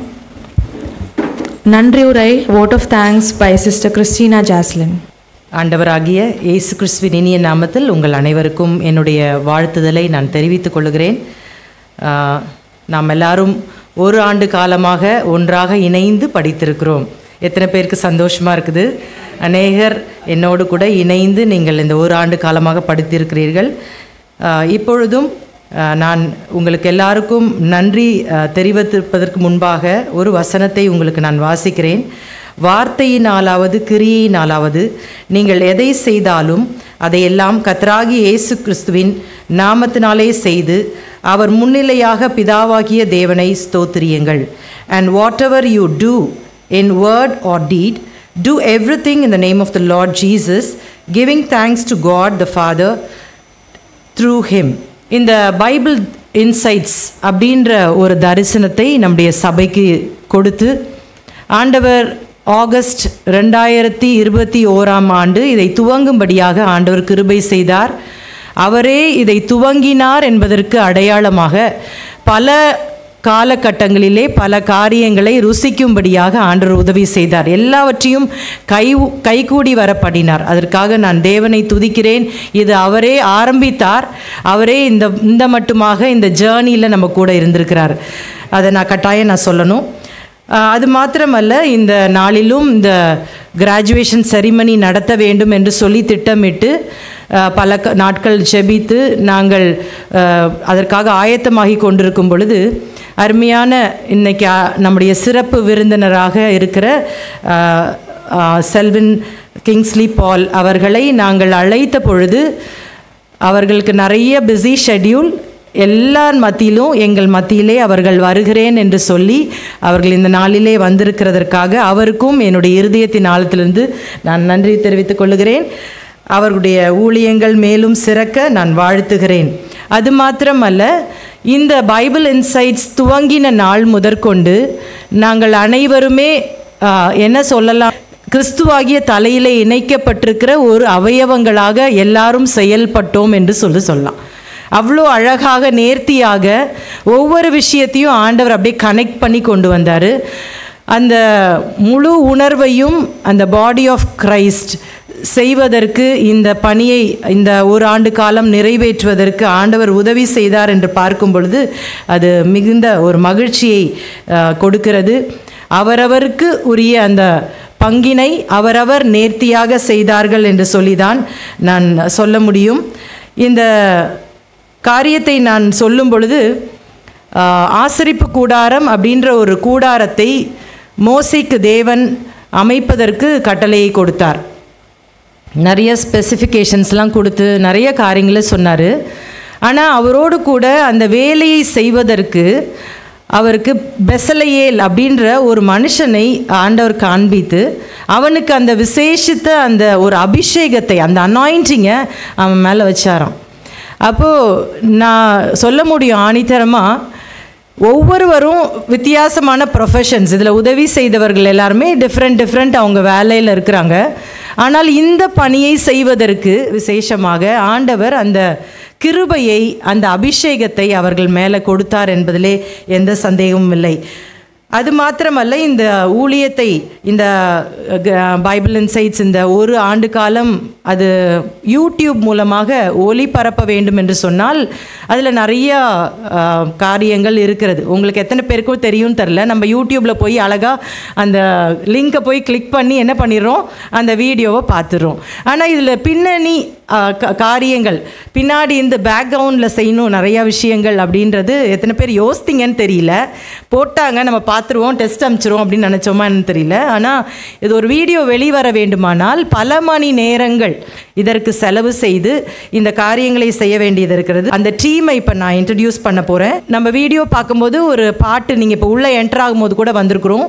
நன்றியுரை vote of thanks by Sister Christina Jaslyn. ஆண்டவராகிய இயேசு கிறிஸ்துவின் இனிய நாமத்தில் உங்கள் அனைவருக்கும் என்னுடைய வாழ்த்துதலை நான் தெரிவித்துக் கொள்கிறேன். நாம் எல்லாரும் 1 ஆண்டு காலமாக ஒன்றாக இணைந்து படித்திருக்கிறோம். எத்தனை பேருக்கு சந்தோஷமாக இருக்குது? அநேகர் என்னோடு கூட இணைந்து நீங்கள் இந்த 1 ஆண்டு காலமாக படித்திருக்கிறீர்கள். இப்பொழுதும் நான் உங்களுக்கு எல்லாருக்கும் நன்றி தெரிவித்திருப்பதற்கு முன்பாக ஒரு வசனத்தை உங்களுக்கு நான் வாசிக்கிறேன். வார்த்தையினாலாவது கிரியையினாலாவது நீங்கள் எதை செய்தாலும் அதையெல்லாம் கர்த்தராகிய இயேசு கிறிஸ்துவின் நாமத்தினாலே செய்து அவர் முன்னிலையாக பிதாவாகிய தேவனை ஸ்தோத்திரியுங்கள். And whatever you do in word or deed, do everything in the name of the Lord Jesus, giving thanks to God the Father through him. இந்த பைபிள் இன்சைட்ஸ் அப்படின்ற ஒரு தரிசனத்தை நம்முடைய சபைக்கு கொடுத்து ஆண்டவர் ஆகஸ்ட் 2021 இதை துவங்கும்படியாக ஆண்டவர் கிருபை செய்தார். அவரே இதை துவங்கினார் என்பதற்கு அடையாளமாக பல காலகட்டங்களிலே பல காரியங்களை ருசிக்கும்படியாக ஆண்டவர் உதவி செய்தார். எல்லாவற்றையும் கைகூடி வர பண்ணினார். அதற்காக நான் தேவனை துதிக்கிறேன். இது அவரே ஆரம்பித்தார். அவரே இந்த மட்டுமாக இந்த ஜேர்னியில் நம்ம கூட இருந்திருக்கிறார். அதை நான் கட்டாயம் சொல்லணும். அது மாத்திரமல்ல, இந்த நாளிலும் இந்த கிராஜுவேஷன் செரிமனி நடத்த வேண்டும் என்று சொல்லி திட்டமிட்டு பல நாட்கள் ஜெபித்து நாங்கள் அதற்காக ஆயத்தமாகி கொண்டிருக்கும் பொழுது அருமையான இன்னைக்கு நம்முடைய சிறப்பு விருந்தினராக இருக்கிற செல்வின் கிங்ஸ்லி பால் அவர்களை நாங்கள் அழைத்த பொழுது அவர்களுக்கு நிறைய பிஸி ஷெட்யூல், எல்லார் மத்தியிலும் எங்கள் மத்தியிலே அவர்கள் வருகிறேன் என்று சொல்லி அவர்கள் இந்த நாளிலே வந்திருக்கிறதற்காக அவருக்கும் என்னுடைய இருதயத்தின் ஆழத்திலிருந்து நான் நன்றி தெரிவித்துக் கொள்கிறேன். அவர்களுடைய ஊழியங்கள் மேலும் சிறக்க நான் வாழ்த்துகிறேன். அது மாத்திரமல்ல, இந்த பைபிள் இன்சைட்ஸ் துவங்கின நாள் முதற்கொண்டு நாங்கள் அனைவருமே என்ன சொல்லலாம், கிறிஸ்துவாகிய தலையிலே இணைக்கப்பட்டிருக்கிற ஒரு அவயவங்களாக எல்லாரும் செயல்பட்டோம் என்று சொல்லலாம். அவ்வளோ அழகாக நேர்த்தியாக ஒவ்வொரு விஷயத்தையும் ஆண்டவர் அப்படியே கனெக்ட் பண்ணி கொண்டு வந்தார். அந்த முழு உணர்வையும் அந்த பாடி ஆஃப் கிரைஸ்ட் செய்வதற்கு, இந்த பணியை இந்த ஒரு ஆண்டு காலம் நிறைவேற்றுவதற்கு ஆண்டவர் உதவி செய்தார் என்று பார்க்கும் பொழுது அது மிகுந்த ஒரு மகிழ்ச்சியை கொடுக்கிறது. அவரவருக்கு உரிய அந்த பங்கினை அவரவர் நேர்த்தியாக செய்தார்கள் என்று சொல்லிதான் நான் சொல்ல முடியும். இந்த காரியத்தை நான் சொல்லும் பொழுது ஆசரிப்பு கூடாரம் அப்படின்ற ஒரு கூடாரத்தை மோசேக்கு தேவன் அமைப்பதற்கு கட்டளையை கொடுத்தார். நிறைய ஸ்பெசிஃபிகேஷன்ஸ்லாம் கொடுத்து நிறைய காரியங்களை சொன்னார். ஆனால் அவரோடு கூட அந்த வேலையை செய்வதற்கு அவருக்கு பெசலையேல் அப்படின்ற ஒரு மனுஷனை ஆண்டவர் காண்பித்து அவனுக்கு அந்த விசேஷித்த அந்த ஒரு அபிஷேகத்தை, அந்த அனாயிண்டிங்கை அவன் மேலே வச்சாராம். அப்போது நான் சொல்ல முடியும் ஆணித்தரமாக, ஒவ்வொருவரும் வித்தியாசமான ப்ரொஃபஷன்ஸ், இதில் உதவி செய்தவர்கள் எல்லாருமே டிஃப்ரெண்ட் அவங்க வேலையில் இருக்கிறாங்க. ஆனால் இந்த பணியை செய்வதற்கு விசேஷமாக ஆண்டவர் அந்த கிருபையை, அந்த அபிஷேகத்தை அவர்கள் மேலே கொடுத்தார் என்பதிலே எந்த சந்தேகமும் இல்லை. அது மாத்திரமல்ல, இந்த ஊழியத்தை, இந்த பைபிள் இன்சைட்ஸ் இந்த ஒரு ஆண்டு காலம் அது யூடியூப் மூலமாக ஒளிபரப்ப வேண்டும் என்று சொன்னால் அதில் நிறைய காரியங்கள் இருக்கிறது. உங்களுக்கு எத்தனை பேருக்கும் தெரியும் தெரில. நம்ம யூடியூப்பில் போய் அழகாக அந்த லிங்கை போய் கிளிக் பண்ணி என்ன பண்ணிடுறோம், அந்த வீடியோவை பார்த்துடுறோம். ஆனால் இதில் பின்னணி காரியங்கள், பின்னாடி இந்த பேக்ரவுண்டில் செய்யணும் நிறையா விஷயங்கள் அப்படின்றது எத்தனை பேர் யோசித்தீங்கன்னு தெரியல. போட்டாங்க, நம்ம பார்த்துருவோம், டெஸ்ட் அனுப்பிச்சிருவோம் அப்படின்னு நினச்சோமான்னு தெரியல. ஆனால் இது ஒரு வீடியோ வெளிவர வேண்டுமானால் பல மணி நேரங்கள் இதற்கு செலவு செய்து இந்த காரியங்களை செய்ய வேண்டியது இருக்கிறது. அந்த டீமை இப்போ நான் இன்ட்ரடியூஸ் பண்ண போகிறேன். நம்ம வீடியோ பார்க்கும்போது ஒரு பாட்டு நீங்கள் இப்போ உள்ளே என்டர் ஆகும்போது கூட வந்திருக்கிறோம்,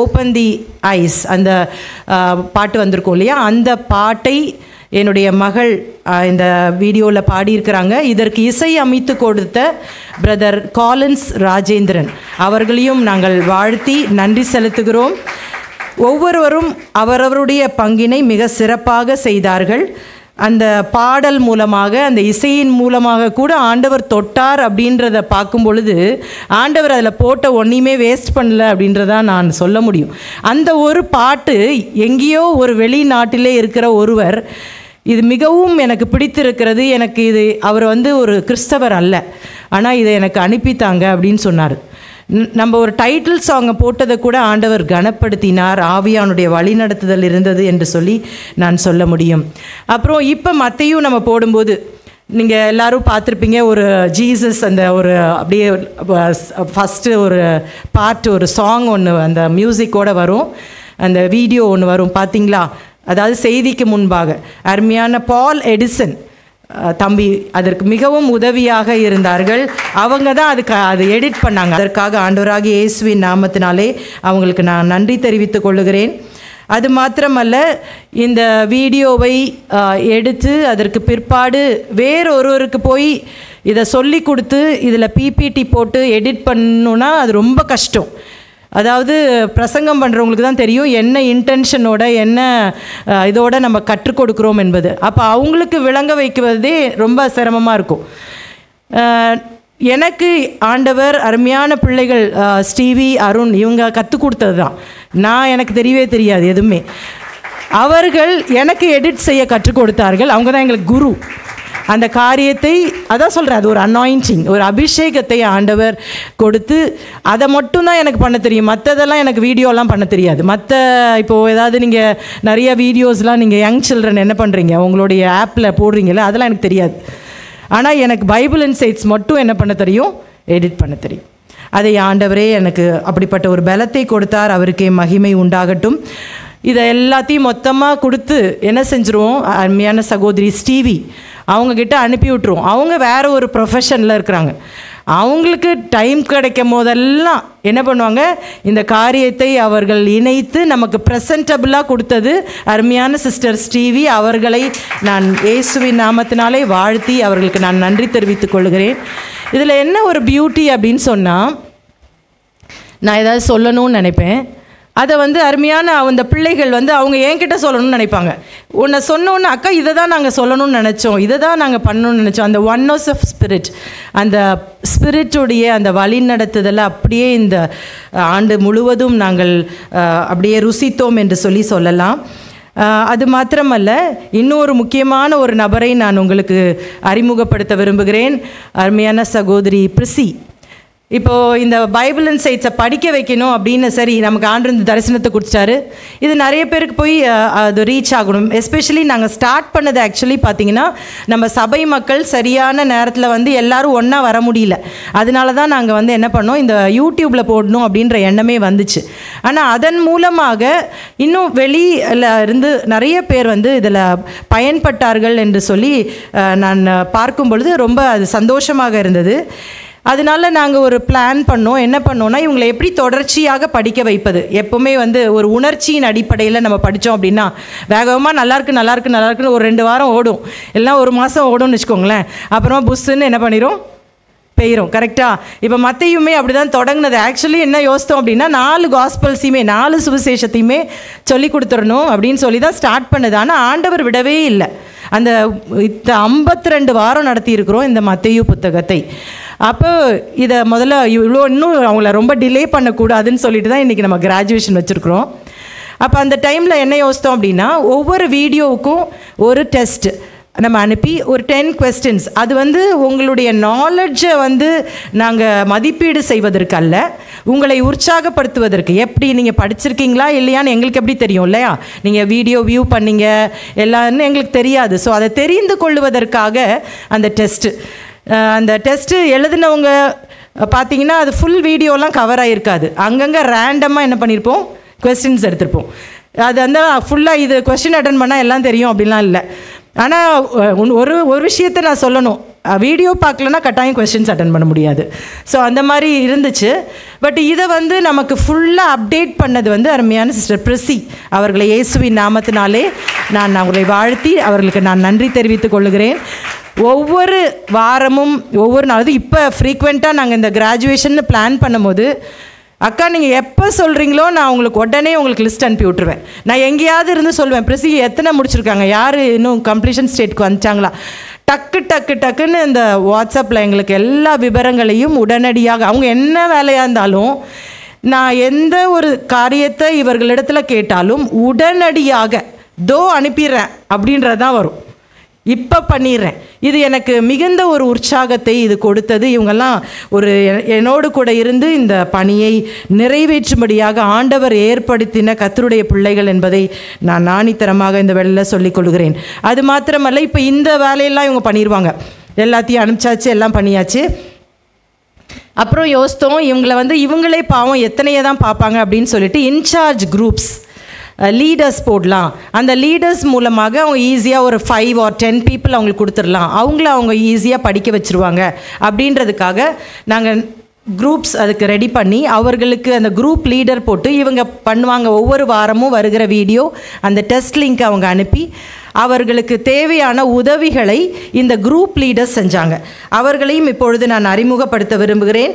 ஓப்பன் தி ஐஸ், அந்த பாட்டு வந்திருக்கோம் இல்லையா, அந்த பாட்டை என்னுடைய மகள் இந்த வீடியோவில் பாடியிருக்கிறாங்க. இதற்கு இசை அமைத்து கொடுத்த பிரதர் காலின்ஸ் ராஜேந்திரன் அவர்களையும் நாங்கள் வாழ்த்தி நன்றி செலுத்துகிறோம். ஒவ்வொருவரும் அவரவருடைய பங்கினை மிக சிறப்பாக செய்தார்கள். அந்த பாடல் மூலமாக, அந்த இசையின் மூலமாக கூட ஆண்டவர் தொட்டார் அப்படின்றத பார்க்கும் பொழுது ஆண்டவர் அதில் போட்ட ஒன்றையுமே வேஸ்ட் பண்ணல அப்படின்றதான் நான் சொல்ல முடியும். அந்த ஒரு பாட்டு எங்கேயோ ஒரு வெளிநாட்டிலே இருக்கிற ஒருவர், இது மிகவும் எனக்கு பிடித்திருக்கிறது, எனக்கு இது, அவர் ஒரு கிறிஸ்தவர் அல்ல, ஆனால் இதை எனக்கு அனுப்பித்தாங்க அப்படின்னு சொன்னார். நம்ம ஒரு டைட்டில் சாங்கை போட்டதை கூட ஆண்டவர் கனப்படுத்தினார், ஆவியானுடைய வழிநடத்துதல் இருந்தது என்று சொல்லி நான் சொல்ல முடியும். அப்புறம் இப்போ மத்தையும் நம்ம போடும்போது நீங்கள் எல்லோரும் பார்த்துருப்பீங்க, ஒரு ஜீசஸ் அந்த ஒரு அப்படியே ஃபஸ்ட்டு ஒரு பார்ட், ஒரு சாங் ஒன்று அந்த மியூசிக்கோடு வரும், அந்த வீடியோ ஒன்று வரும் பார்த்தீங்களா. அதாவது செய்திக்கு முன்பாக அருமையான பால் எடிசன் தம்பி அதற்கு மிகவும் உதவியாக இருந்தார்கள். அவங்க தான் அது எடிட் பண்ணாங்க. அதற்காக ஆண்டவராகிய இயேசுவின் நாமத்தினாலே அவங்களுக்கு நான் நன்றி தெரிவித்துக் கொள்ளுகிறேன். அது மாத்திரமல்ல, இந்த வீடியோவை எடுத்து அதற்கு பிற்பாடு வேறொருவருக்கு போய் இதை சொல்லி கொடுத்து இதில் பிபிடி போட்டு எடிட் பண்ணணுன்னா அது ரொம்ப கஷ்டம். அதாவது பிரசங்கம் பண்ணுறவங்களுக்கு தான் தெரியும் என்ன இன்டென்ஷனோட, என்ன இதோட நம்ம கற்றுக் கொடுக்குறோம் என்பது. அப்போ அவங்களுக்கு விளங்க வைக்குவதே ரொம்ப சிரமமாக இருக்கும். எனக்கு ஆண்டவர் அருமையான பிள்ளைகள் ஸ்டீவி, அருண் இவங்க கற்றுக் கொடுத்தது தான். எனக்கு தெரியவே தெரியாது எதுவுமே. அவர்கள் எனக்கு எடிட் செய்ய கற்றுக் கொடுத்தார்கள். அவங்க தான் எங்களுக்கு குரு. அந்த காரியத்தை அதான் சொல்கிறேன், அது ஒரு அனாயிண்டிங், ஒரு அபிஷேகத்தை ஆண்டவர் கொடுத்து அதை மட்டும்தான் எனக்கு பண்ண தெரியும். மற்றதெல்லாம் எனக்கு வீடியோலாம் பண்ண தெரியாது. இப்போது ஏதாவது நீங்கள் நிறைய வீடியோஸ்லாம் நீங்கள் யங் சில்ட்ரன் என்ன பண்ணுறீங்க உங்களுடைய ஆப்பில் போடுறீங்களே, அதெல்லாம் எனக்கு தெரியாது. ஆனால் எனக்கு பைபிள் இன்சைட்ஸ் மட்டும் என்ன பண்ண தெரியும், எடிட் பண்ண தெரியும். அதை ஆண்டவரே எனக்கு அப்படிப்பட்ட ஒரு பலத்தை கொடுத்தார். அவருக்கே மகிமை உண்டாகட்டும். இதை எல்லாத்தையும் மொத்தமாக கொடுத்து என்ன செஞ்சுருவோம், அருமையான சகோதரி ஸ்டீவி அவங்கக்கிட்ட அனுப்பி விட்ருவோம். அவங்க வேறு ஒரு ப்ரொஃபஷனில் இருக்கிறாங்க. அவங்களுக்கு டைம் கிடைக்கும் போதெல்லாம் என்ன பண்ணுவாங்க, இந்த காரியத்தை அவர்கள் இணைத்து நமக்கு ப்ரெசன்டபுளாக கொடுத்தது அருமையான சிஸ்டர் ஸ்டீவி. அவர்களை நான் இயேசுவின் நாமத்தினாலே வாழ்த்தி அவர்களுக்கு நான் நன்றி தெரிவித்துக் கொள்கிறேன். இதில் என்ன ஒரு பியூட்டி அப்படின்னு சொன்னால், நான் ஏதாவது சொல்லணும்னு நினைப்பேன், அதை அருமையான அந்த பிள்ளைகள் அவங்க என்கிட்ட சொல்லணும்னு நினைப்பாங்க. உன்னை சொன்னோன்னு அக்கா இதை தான் நாங்கள் சொல்லணும்னு நினச்சோம், இதை தான் நாங்கள் பண்ணணும்னு நினச்சோம். அந்த ஒன்னஸ் ஆஃப் ஸ்பிரிட், அந்த ஸ்பிரிட்டுடைய அந்த வழி நடத்துதலை அப்படியே இந்த ஆண்டு முழுவதும் நாங்கள் அப்படியே ருசித்தோம் என்று சொல்லலாம். அது மாத்திரமல்ல, இன்னொரு முக்கியமான ஒரு நபரை நான் உங்களுக்கு அறிமுகப்படுத்த விரும்புகிறேன். அருமையான சகோதரி பிரிசி. இப்போது இந்த பைபிள் இன்சைட்ஸை படிக்க வைக்கணும் அப்படின்னு சரி நமக்கு ஆண்டு இந்த தரிசனத்தை கொடுத்தாரு. இது நிறைய பேருக்கு போய் அது ரீச் ஆகணும். எஸ்பெஷலி நாங்கள் ஸ்டார்ட் பண்ணது ஆக்சுவலி பார்த்திங்கன்னா, நம்ம சபை மக்கள் சரியான நேரத்தில் எல்லோரும் ஒன்றா வர முடியல. அதனால தான் நாங்கள் என்ன பண்ணோம், இந்த யூடியூப்பில் போடணும் அப்படின்ற எண்ணமே வந்துச்சு. ஆனால் அதன் மூலமாக இன்னும் வெளியில் இருந்து நிறைய பேர் இதில் பயன்பட்டார்கள் என்று சொல்லி நான் பார்க்கும் பொழுது ரொம்ப அது சந்தோஷமாக இருந்தது. அதனால நாங்கள் ஒரு பிளான் பண்ணோம். என்ன பண்ணோன்னா, இவங்களை எப்படி தொடர்ச்சியாக படிக்க வைப்பது. எப்போவுமே ஒரு உணர்ச்சியின் அடிப்படையில் நம்ம படித்தோம் அப்படின்னா வேகமாக நல்லாயிருக்குன்னு ஒரு 2 வாரம் ஓடும், எல்லாம் 1 மாதம் ஓடும்னு வச்சுக்கோங்களேன். அப்புறமா புஷ்ஷுன்னு என்ன பண்ணிடும், பெயரும். கரெக்டாக? இப்போ மத்தையுமே அப்படி தான் தொடங்கினது. ஆக்சுவலி என்ன யோசித்தோம் அப்படின்னா, 4 காஸ்பல்ஸையுமே 4 சுவிசேஷத்தையுமே சொல்லி கொடுத்துடணும் அப்படின்னு சொல்லி தான் ஸ்டார்ட் பண்ணுது. ஆனால் ஆண்டவர் விடவே இல்லை. அந்த 52 வாரம் நடத்தியிருக்கிறோம் இந்த மத்தேயு புத்தகத்தை. அப்போ இதை முதல்ல இன்னும் அவங்கள ரொம்ப டிலே பண்ணக்கூடாதுன்னு சொல்லிட்டு தான் இன்றைக்கி நம்ம கிராஜுவேஷன் வச்சுருக்குறோம். அப்போ அந்த டைமில் என்ன யோசித்தோம் அப்படின்னா, ஒவ்வொரு வீடியோவுக்கும் ஒரு டெஸ்ட் நம்ம அனுப்பி ஒரு 10 questions, அது உங்களுடைய நாலெட்ஜை நாங்கள் மதிப்பீடு செய்வதற்கல்ல, உங்களை உற்சாகப்படுத்துவதற்கு. எப்படி நீங்கள் படிச்சிருக்கீங்களா இல்லையான்னு எங்களுக்கு எப்படி தெரியும் இல்லையா, நீங்கள் வீடியோ வியூ பண்ணீங்க எல்லான்னு எங்களுக்கு தெரியாது. ஸோ அதை தெரிந்து கொள்வதற்காக அந்த டெஸ்ட்டு. அந்த டெஸ்ட்டு எழுதினவங்க பார்த்தீங்கன்னா அது ஃபுல் வீடியோலாம் கவர் ஆகிருக்காது. அங்கங்கே ரேண்டமாக என்ன பண்ணியிருப்போம், கொஸ்டின்ஸ் எடுத்திருப்போம். அது ஃபுல்லாக இது கொஸ்டின் அட்டன் பண்ணால் எல்லாம் தெரியும் அப்படின்லாம் இல்லை. ஆனால் ஒரு விஷயத்தை நான் சொல்லணும், வீடியோ பார்க்கலன்னா கட்டாயம் கொஸ்டின்ஸ் அட்டன் பண்ண முடியாது. ஸோ அந்த மாதிரி இருந்துச்சு. பட் இதை நமக்கு ஃபுல்லாக அப்டேட் பண்ணது அருமையான சிஸ்டர் பிரிசி அவர்களை இயேசுவின் நாமத்தினாலே நான் அவர்களை வாழ்த்தி அவர்களுக்கு நான் நன்றி தெரிவித்துக் கொள்கிறேன். ஒவ்வொரு வாரமும் ஒவ்வொரு நாள் இப்போ ஃப்ரீக்வெண்ட்டாக நாங்கள் இந்த கிராஜுவேஷன் பிளான் பண்ணும்போது, அக்கா நீங்கள் எப்போ சொல்கிறீங்களோ நான் உங்களுக்கு லிஸ்ட் அனுப்பி விட்ருவேன். நான் எங்கேயாவது இருந்து சொல்லுவேன், பிரிசி எத்தனை முடிச்சிருக்காங்க, யார் இன்னும் கம்ப்ளீஷன் ஸ்டேட்க்கு வந்துட்டாங்களா, டக்குன்னு இந்த வாட்ஸ்அப்பில் எங்களுக்கு எல்லா விவரங்களையும் உடனடியாக, அவங்க என்ன வேலையாக இருந்தாலும் நான் எந்த ஒரு காரியத்தை இவர்களிடத்தில் கேட்டாலும் உடனடியாக அனுப்பிடுறேன் அப்படின்றது தான் வரும். இப்போ பண்ணிடுறேன். இது எனக்கு மிகுந்த ஒரு உற்சாகத்தை இது கொடுத்தது. இவங்கெல்லாம் என்னோடு கூட இருந்து இந்த பணியை நிறைவேற்றும்படியாக ஆண்டவர் ஏற்படுத்தின கர்த்தருடைய பிள்ளைகள் என்பதை நான் ஆணித்தரமாக இந்த வேளையில் சொல்லிக் கொள்கிறேன். அது மாத்திரமல்ல, இப்போ இந்த வேலையெல்லாம் இவங்க பண்ணிடுவாங்க. எல்லாத்தையும் அனுப்பிச்சாச்சு, எல்லாம் பண்ணியாச்சு. அப்புறம் யோசித்தோம், இவங்களை இவங்களே பாவம் எத்தனையை தான் பார்ப்பாங்க அப்படின்னு சொல்லிட்டு இன்சார்ஜ் குரூப்ஸ் லீடர்ஸ் போடலாம். அந்த லீடர்ஸ் மூலமாக அவங்க ஈஸியாக ஒரு 5 or 10 people அவங்களுக்கு கொடுத்துடலாம், அவங்க ஈஸியாக படிக்க வச்சுருவாங்க அப்படின்றதுக்காக நாங்கள் குரூப்ஸ் அதுக்கு ரெடி பண்ணி அவர்களுக்கு அந்த குரூப் லீடர் போட்டு இவங்க பண்ணுவாங்க. ஒவ்வொரு வாரமும் வருகிற வீடியோ அந்த டெஸ்ட் லிங்க் அவங்க அனுப்பி அவர்களுக்கு தேவையான உதவிகளை இந்த குரூப் லீடர்ஸ் செஞ்சாங்க. அவர்களையும் இப்பொழுது நான் அறிமுகப்படுத்த விரும்புகிறேன்.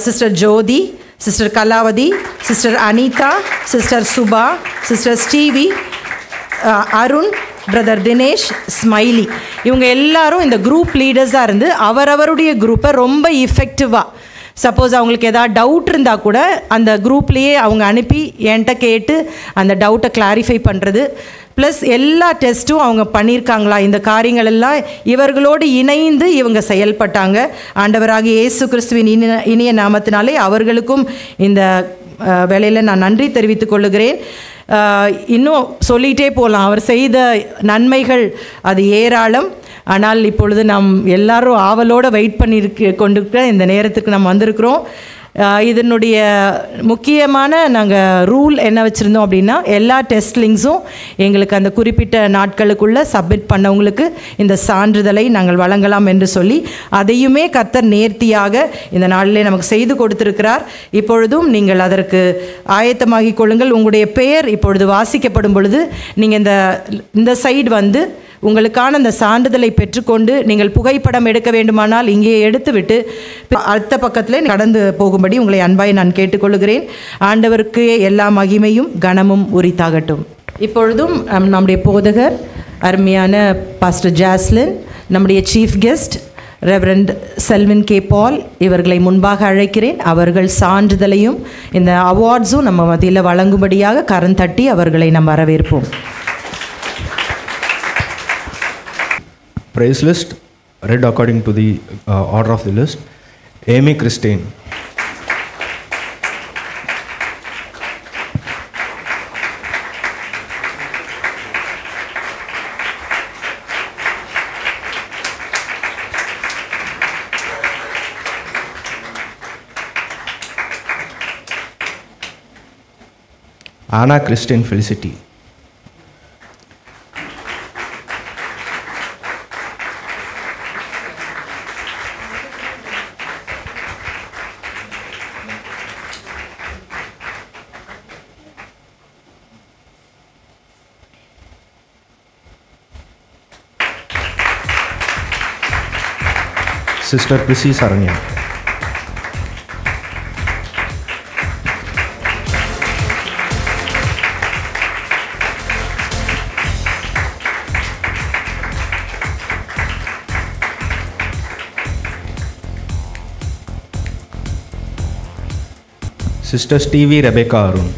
Sister Jothi, sister Kalavathi, sister Anitha, sister Subha, sister Stevie, Arun, brother Dinesh, Smiley, இவங்க எல்லாரும் இந்த குரூப் லீடர்ஸாக இருந்து அவரவருடைய குரூப்பை ரொம்ப இஃபெக்டிவாக, சப்போஸ் அவங்களுக்கு எதாவது டவுட் இருந்தால் கூட அந்த குரூப்லேயே அவங்க அனுப்பி என்கிட்ட கேட்டு அந்த டவுட்டை கிளாரிஃபை பண்ணுறது, ப்ளஸ் எல்லா டெஸ்ட்டும் அவங்க பண்ணியிருக்காங்களா, இந்த காரியங்கள் எல்லாம் இவர்களோடு இணைந்து இவங்க செயல்பட்டாங்க. ஆண்டவராகிய இயேசு கிறிஸ்துவின் இனிய நாமத்தினாலே அவர்களுக்கும் இந்த வேளையில் நான் நன்றி தெரிவித்துக் கொள்ளுகிறேன். இன்னும் சொல்லிகிட்டே போகலாம், அவர் செய்த நன்மைகள் அது ஏராளம். ஆனால் இப்பொழுது நாம் எல்லாரும் ஆவலோடு வெயிட் கொண்டிருக்கிற இந்த நேரத்துக்கு நாம் வந்திருக்கிறோம். இதனுடைய முக்கியமான நாங்கள் ரூல் என்ன வச்சுருந்தோம் அப்படின்னா, எல்லா டெஸ்ட் லிங்க்ஸும் எங்களுக்கு அந்த குறிப்பிட்ட நாட்களுக்குள்ளே சப்மிட் பண்ணவங்களுக்கு இந்த சான்றிதழை நாங்கள் வழங்கலாம் என்று சொல்லி, அதையுமே கர்த்தர் நேர்த்தியாக இந்த நாளிலே நமக்கு செய்து கொடுத்திருக்கிறார். இப்பொழுதும் நீங்கள் அதற்கு ஆயத்தமாகிக் கொள்ளுங்கள். உங்களுடைய பெயர் இப்பொழுது வாசிக்கப்படும் பொழுது நீங்கள் இந்த சைடு வந்து உங்களுக்கான அந்த சான்றிதழை பெற்றுக்கொண்டு நீங்கள் புகைப்படம் எடுக்க வேண்டுமானால் இங்கே எடுத்துவிட்டு அடுத்த பக்கத்தில் கடந்து போகும்படி உங்களை அன்பாய் நான் கேட்டுக்கொள்கிறேன். ஆண்டவருக்கு எல்லா மகிமையும் கனமும் உரித்தாகட்டும். இப்பொழுதும் நம்முடைய போதகர் அருமையான பாஸ்டர் ஜாஸ்லின், நம்முடைய chief guest reverend Selvin K Paul இவர்களை முன்பாக அழைக்கிறேன். அவர்கள் சான்றிதழையும் இந்த அவார்ட்ஸும் நம்ம மத்தியில் வழங்கும்படியாக கரந்தட்டி அவர்களை நாம் வரவேற்போம். Praise list read according to the order of the list. Amy Christine, Anna Christine Felicity, Sister Prissy Saranya, Sister Stevie Rebecca Arun,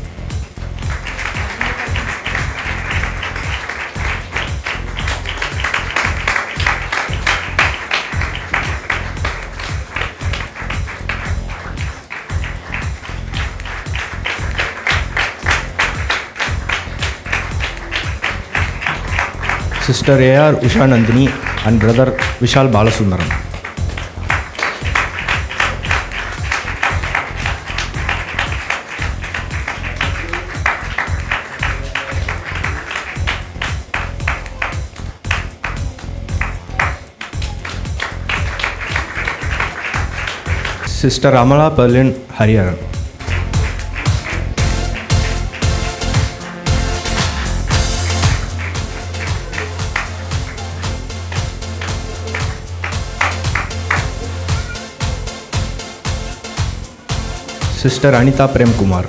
Sister A.R. Usha Nandini and Brother Vishal Balasundaram, Sister Amala Perlin Hariharan, Sister Anita Prem Kumar,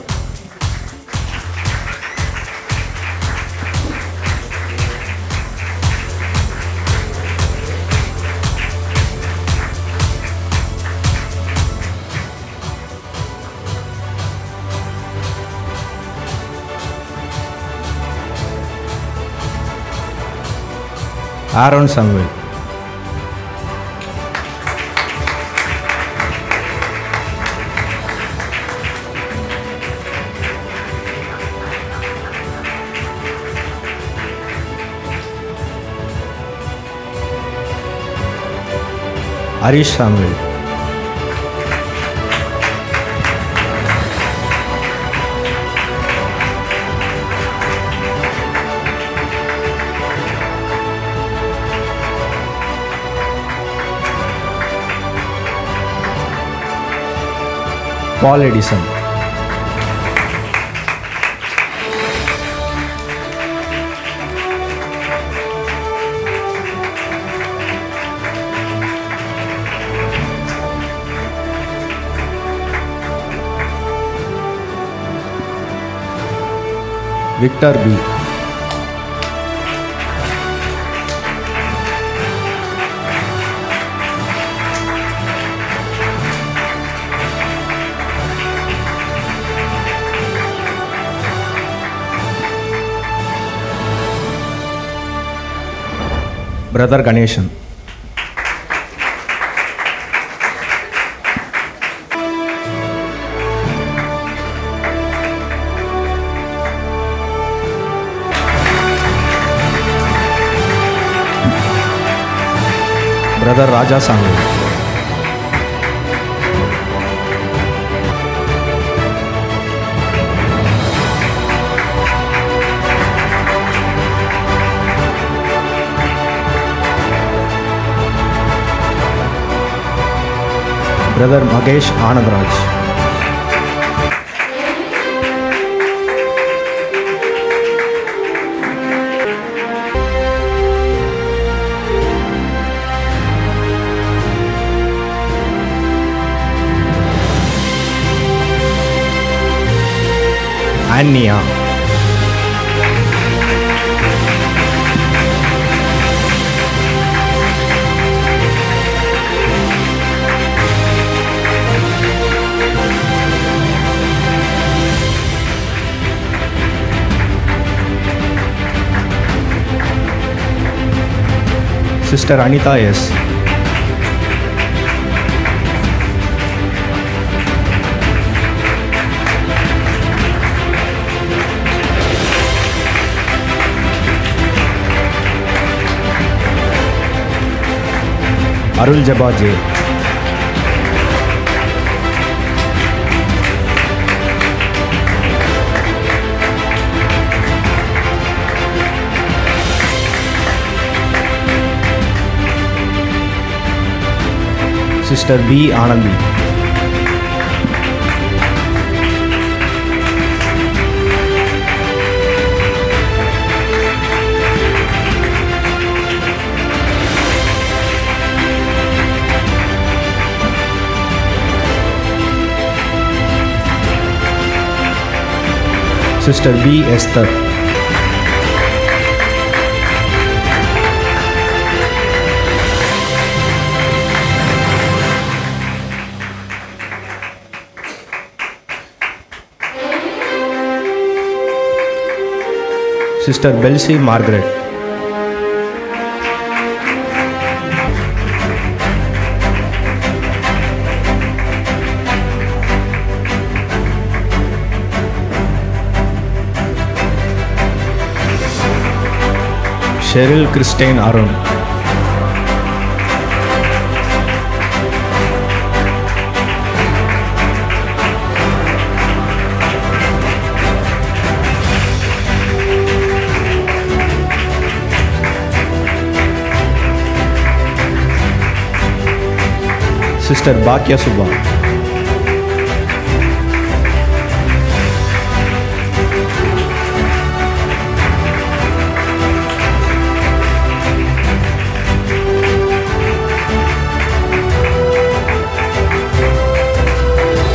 Aaron Samuel, Arish Samuel, Paul Edison, Victor B, Brother Ganeshan. Brother Raja Sangli. Brother Magesh Anandraj. Ania. Sister Anita S. Arul Jabba J. Sister B. Anandi. Sister B. Esther. Sister Belsi Margaret. Cheryl Christine Arun. Sister Bhakya Subha.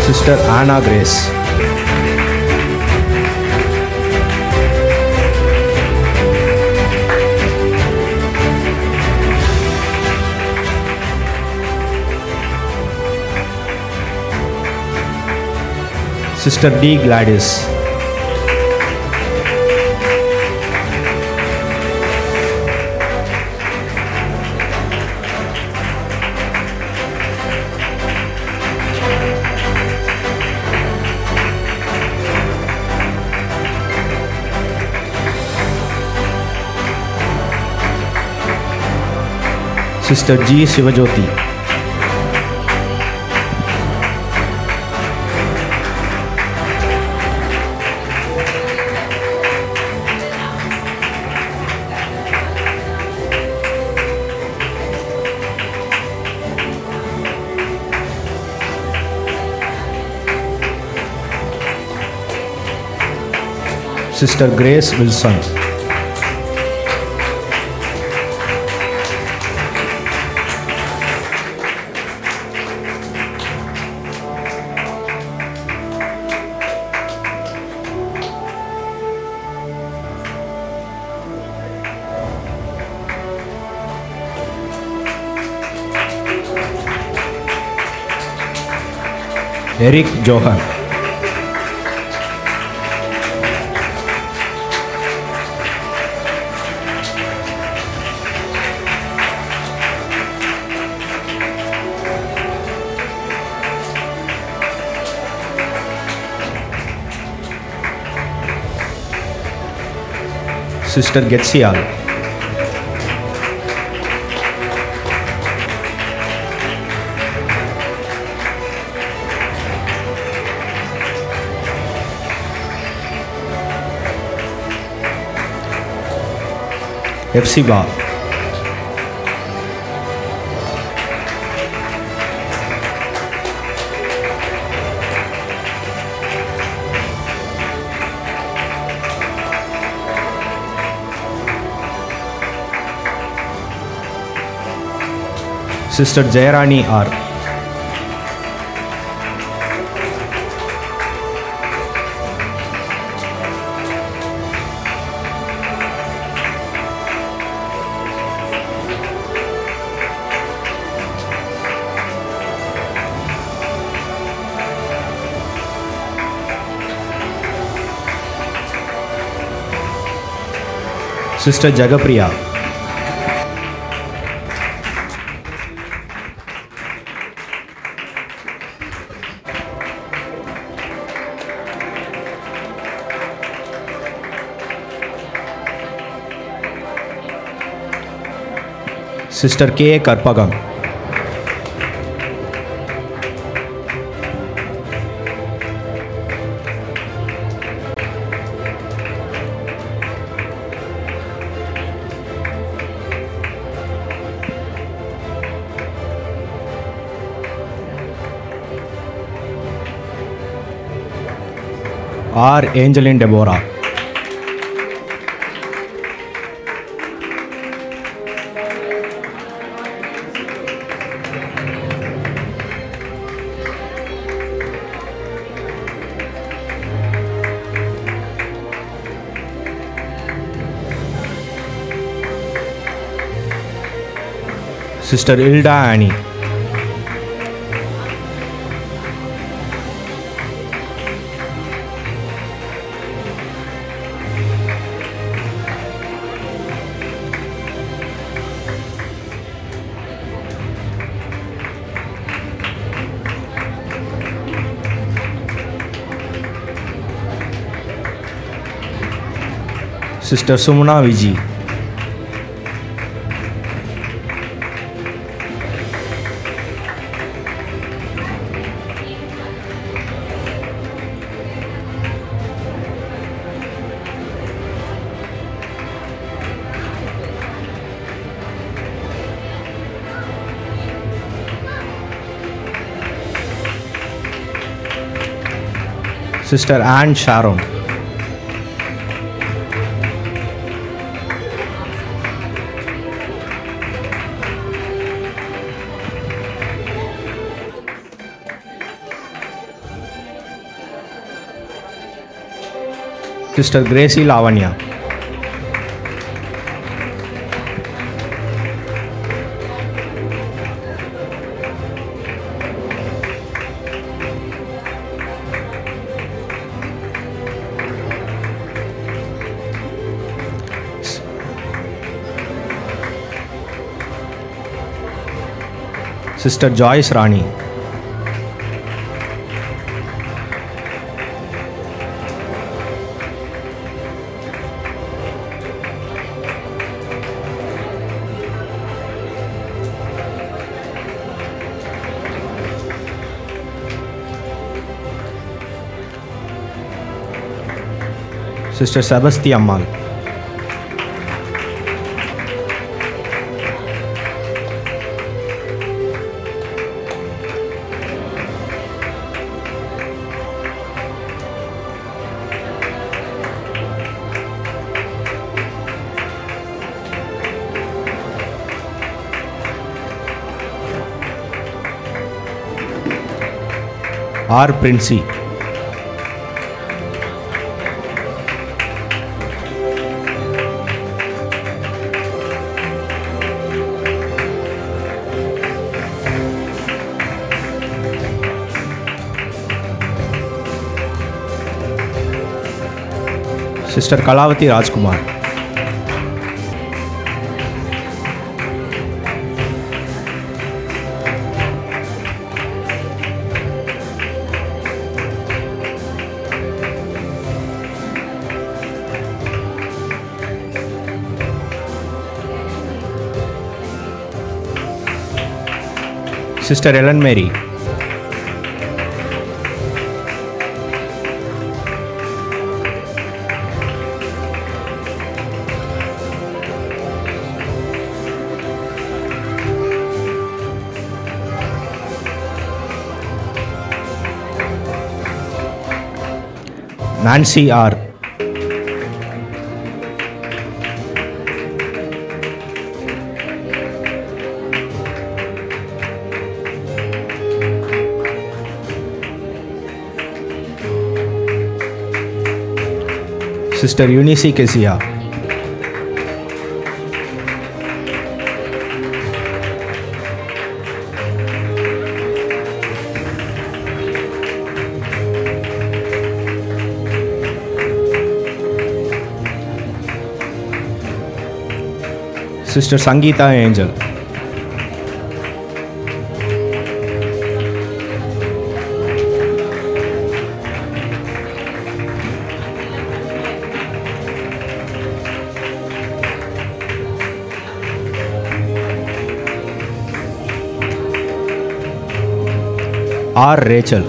Sister Anna Grace. Sister D. Gladys. Sister G. Sivajoti. Sister Grace Wilson. Eric Johan. Sister Getzial. Efsiba. Sister Jayarani R. Sister Jagapriya. Sister K. Karpagam. R. Angeline Deborah. Sister Ilda Annie. Sister Sumuna Viji. Sister Anne Sharon. Sister Gracie Lavanya. Sister Joyce Rani. Sister Sebasti Ammal. R. Princey. Sister Kalavati Rajkumar. Sister Ellen Mary. Nancy R. Sister Eunice Kesia. Sister Sangeeta Angel. R. Rachel.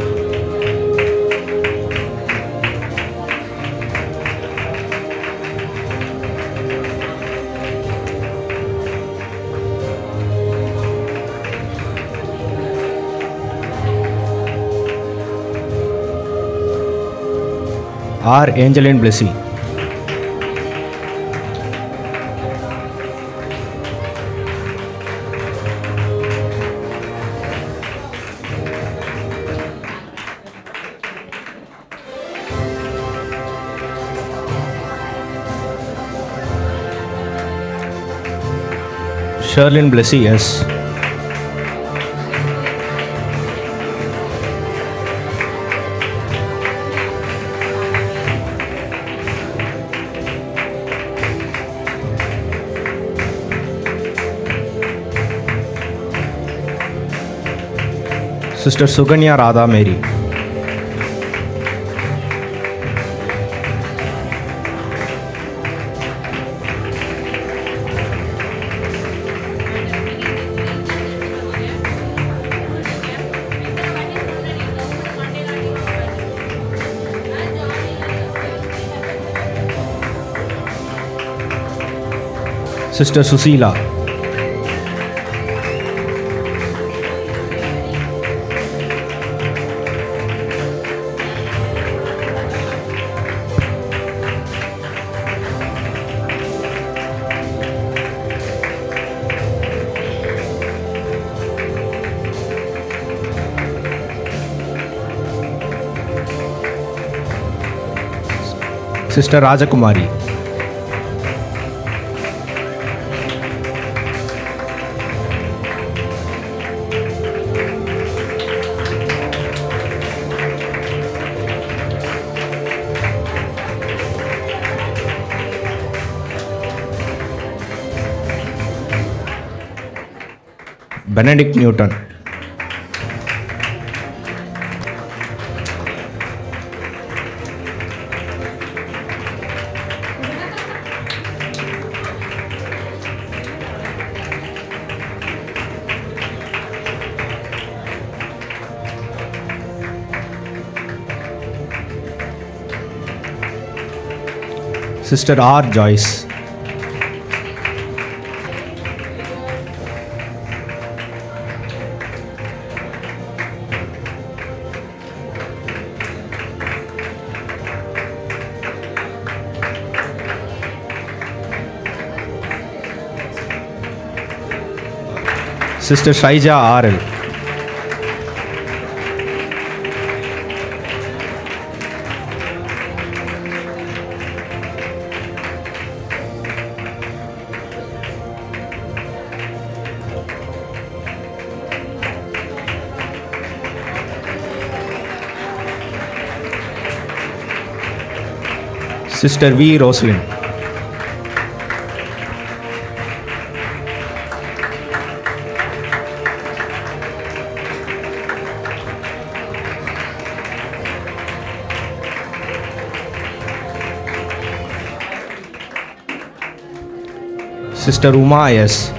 R. Angeline Blessy. Sherlyn Blessy S. Sister Suganya Radha Mary. Sister Susila. Sister Rajakumari. Benedict Newton. Sister R. Joyce. Sister Shaija R.L. Sister V. Roslyn. Sister Uma S.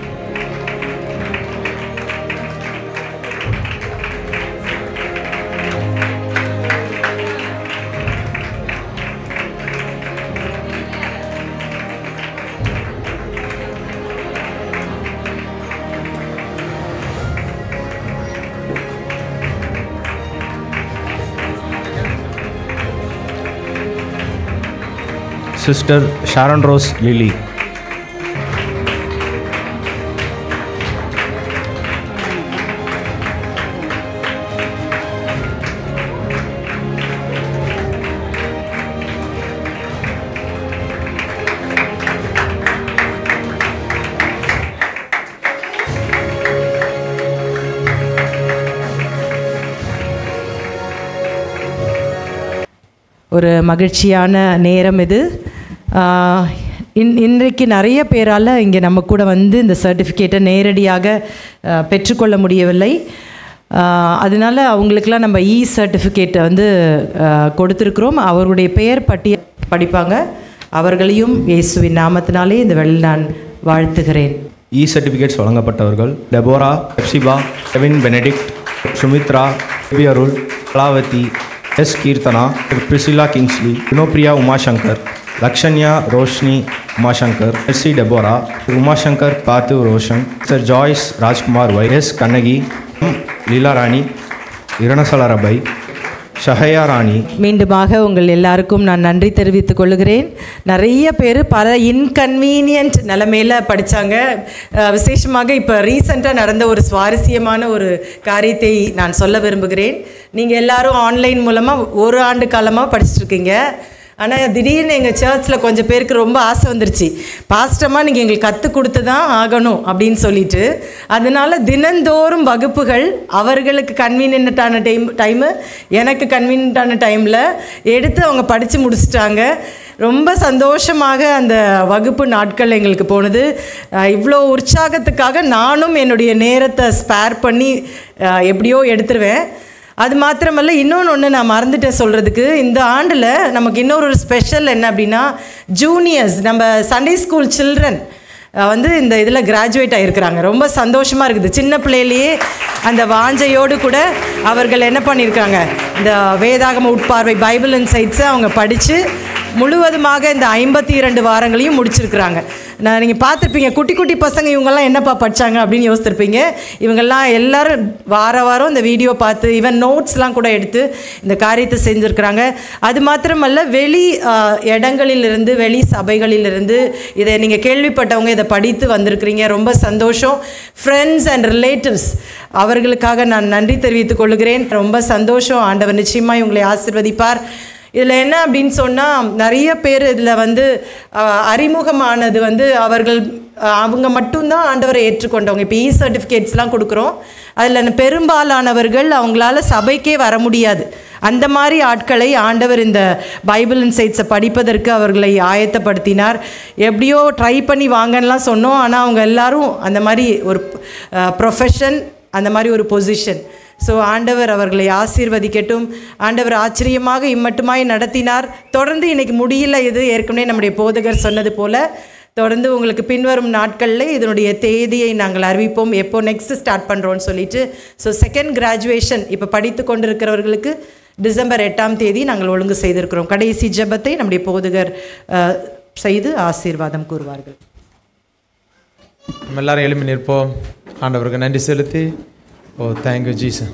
Sister Sharon Rose Lily. ஒரு மகிழ்ச்சியான நேரம் இது. இன்றைக்கு நிறைய பேரால் இங்கே நம்ம கூட வந்து இந்த சர்டிஃபிகேட்டை நேரடியாக பெற்றுக்கொள்ள முடியவில்லை. அதனால் அவங்களுக்கெல்லாம் நம்ம சர்டிஃபிகேட்டை வந்து கொடுத்துருக்குறோம். அவருடைய பெயர் பட்டியல் படிப்பாங்க. அவர்களையும் இயேசுவின் நாமத்தினாலே இந்த வேளையில் நான் வாழ்த்துகிறேன். சர்டிஃபிகேட்ஸ் வழங்கப்பட்டவர்கள் Deborah, Hephzibah, Kevin Benedict, Sumithra, Arul, Kalavathi, S Keerthana, Priscilla Kingsley, Vinopriya Umashankar, Lakshanya Roshini Umashankar, SC Deborah, Umashankar பாத்து Roshan, sir Joyce Rajkumar Y, S Kannagi, Leela Rani, இரணசல ரபை, ஷஹயா ராணி. மீண்டுமாக உங்கள் எல்லாருக்கும் நான் நன்றி தெரிவித்துக் கொள்கிறேன். நிறைய பேர் பல இன்கன்வீனியன்ட் நிலைமையில் படித்தாங்க. விசேஷமாக இப்போ ரீசெண்டாக நடந்த ஒரு சுவாரஸ்யமான ஒரு காரியத்தை நான் சொல்ல விரும்புகிறேன். நீங்கள் எல்லாரும் ஆன்லைன் மூலமாக ஒரு ஆண்டு காலமாக படிச்சுட்ருக்கீங்க. ஆனால் திடீர்னு எங்கள் சர்ச்சில் கொஞ்சம் பேருக்கு ரொம்ப ஆசை வந்துருச்சு, பாஸ்டமாக நீங்கள் எங்களுக்கு கற்றுக் கொடுத்து தான் ஆகணும் அப்படின்னு சொல்லிட்டு. அதனால் தினந்தோறும் வகுப்புகள் அவர்களுக்கு கன்வீனியன்ட்டான டைமு எனக்கு கன்வீனியன்ட்டான டைமில் எடுத்து அவங்க படித்து முடிச்சிட்டாங்க. ரொம்ப சந்தோஷமாக அந்த வகுப்பு நாட்கள் எங்களுக்கு போனது. இவ்வளோ உற்சாகத்துக்காக நானும் என்னுடைய நேரத்தை ஸ்பேர் பண்ணி எப்படியோ எடுத்துருவேன். அது மாத்திரமல்ல, இன்னொன்று நான் மறந்துட்டேன் சொல்கிறதுக்கு. இந்த ஆண்டில் நமக்கு இன்னொரு ஸ்பெஷல் என்ன அப்படின்னா, ஜூனியர்ஸ் நம்ம சண்டே ஸ்கூல் சில்ட்ரன் வந்து இந்த இதில் கிராஜுவேட் ஆகிருக்கிறாங்க. ரொம்ப சந்தோஷமாக இருக்குது. சின்ன பிள்ளையிலேயே அந்த வாஞ்சையோடு கூட அவர்கள் என்ன பண்ணியிருக்காங்க, இந்த வேதாகம உட்பார்வை பைபிள் இன்சைட்ஸை அவங்க படித்து முழுவதுமாக இந்த 52 வாரங்களையும் முடிச்சிருக்கிறாங்க. நீங்கள் பார்த்துருப்பீங்க, குட்டி குட்டி பசங்க இவங்கெல்லாம் என்னப்பா படித்தாங்க அப்படின்னு யோசித்திருப்பீங்க. இவங்கெல்லாம் எல்லோரும் வாரம் இந்த வீடியோ பார்த்து ஈவன் நோட்ஸ்லாம் கூட எடுத்து இந்த காரியத்தை செஞ்சுருக்கிறாங்க. அது மாத்திரமல்ல, வெளி இடங்களிலிருந்து வெளி சபைகளிலிருந்து இதை நீங்கள் கேள்விப்பட்டவங்க இதை படித்து வந்திருக்கிறீங்க. ரொம்ப சந்தோஷம். ஃப்ரெண்ட்ஸ் அண்ட் ரிலேட்டிவ்ஸ் அவர்களுக்காக நான் நன்றி தெரிவித்துக் கொள்கிறேன். ரொம்ப சந்தோஷம். ஆண்டவர் நிச்சயமாக இவங்களை ஆசீர்வதிப்பார். இதில் என்ன அப்படின்னு சொன்னால், நிறைய பேர் இதில் வந்து அறிமுகமானது வந்து அவங்க மட்டும்தான் ஆண்டவரை ஏற்றுக்கொண்டவங்க. இப்போ சர்டிஃபிகேட்ஸ்லாம் கொடுக்குறோம். அதில் பெரும்பாலானவர்கள் அவங்களால சபைக்கே வர முடியாது. அந்த மாதிரி ஆட்களை ஆண்டவர் இந்த பைபிள் இன்சைட்ஸை படிப்பதற்கு அவர்களை ஆயத்தப்படுத்தினார். எப்படியோ ட்ரை பண்ணி வாங்கலாம் சொன்னோம். ஆனால் அவங்க எல்லாரும் அந்த மாதிரி ஒரு ப்ரொஃபஷன், அந்த மாதிரி ஒரு பொசிஷன். ஸோ ஆண்டவர் அவர்களை ஆசீர்வதிக்கட்டும். ஆண்டவர் ஆச்சரியமாக இம்மட்டுமாய் நடத்தினார். தொடர்ந்து இன்றைக்கி முடியல, இது ஏற்கனவே நம்முடைய போதகர் சொன்னது போல் தொடர்ந்து உங்களுக்கு பின்வரும் நாட்களில் இதனுடைய தேதியை நாங்கள் அறிவிப்போம், எப்போ நெக்ஸ்ட்டு ஸ்டார்ட் பண்ணுறோன்னு சொல்லிட்டு. ஸோ செகண்ட் கிராஜுவேஷன் இப்போ படித்து கொண்டிருக்கிறவர்களுக்கு டிசம்பர் 8ஆம் தேதி நாங்கள் ஒழுங்கு செய்திருக்கிறோம். கடைசி ஜெபத்தை நம்முடைய போதகர் செய்து ஆசீர்வாதம் கூறுவார்கள். நம்ம எல்லாரும் எழுப்பி நிற்போம். ஆண்டவருக்கு நன்றி செலுத்தி. Oh, thank you, Jesus.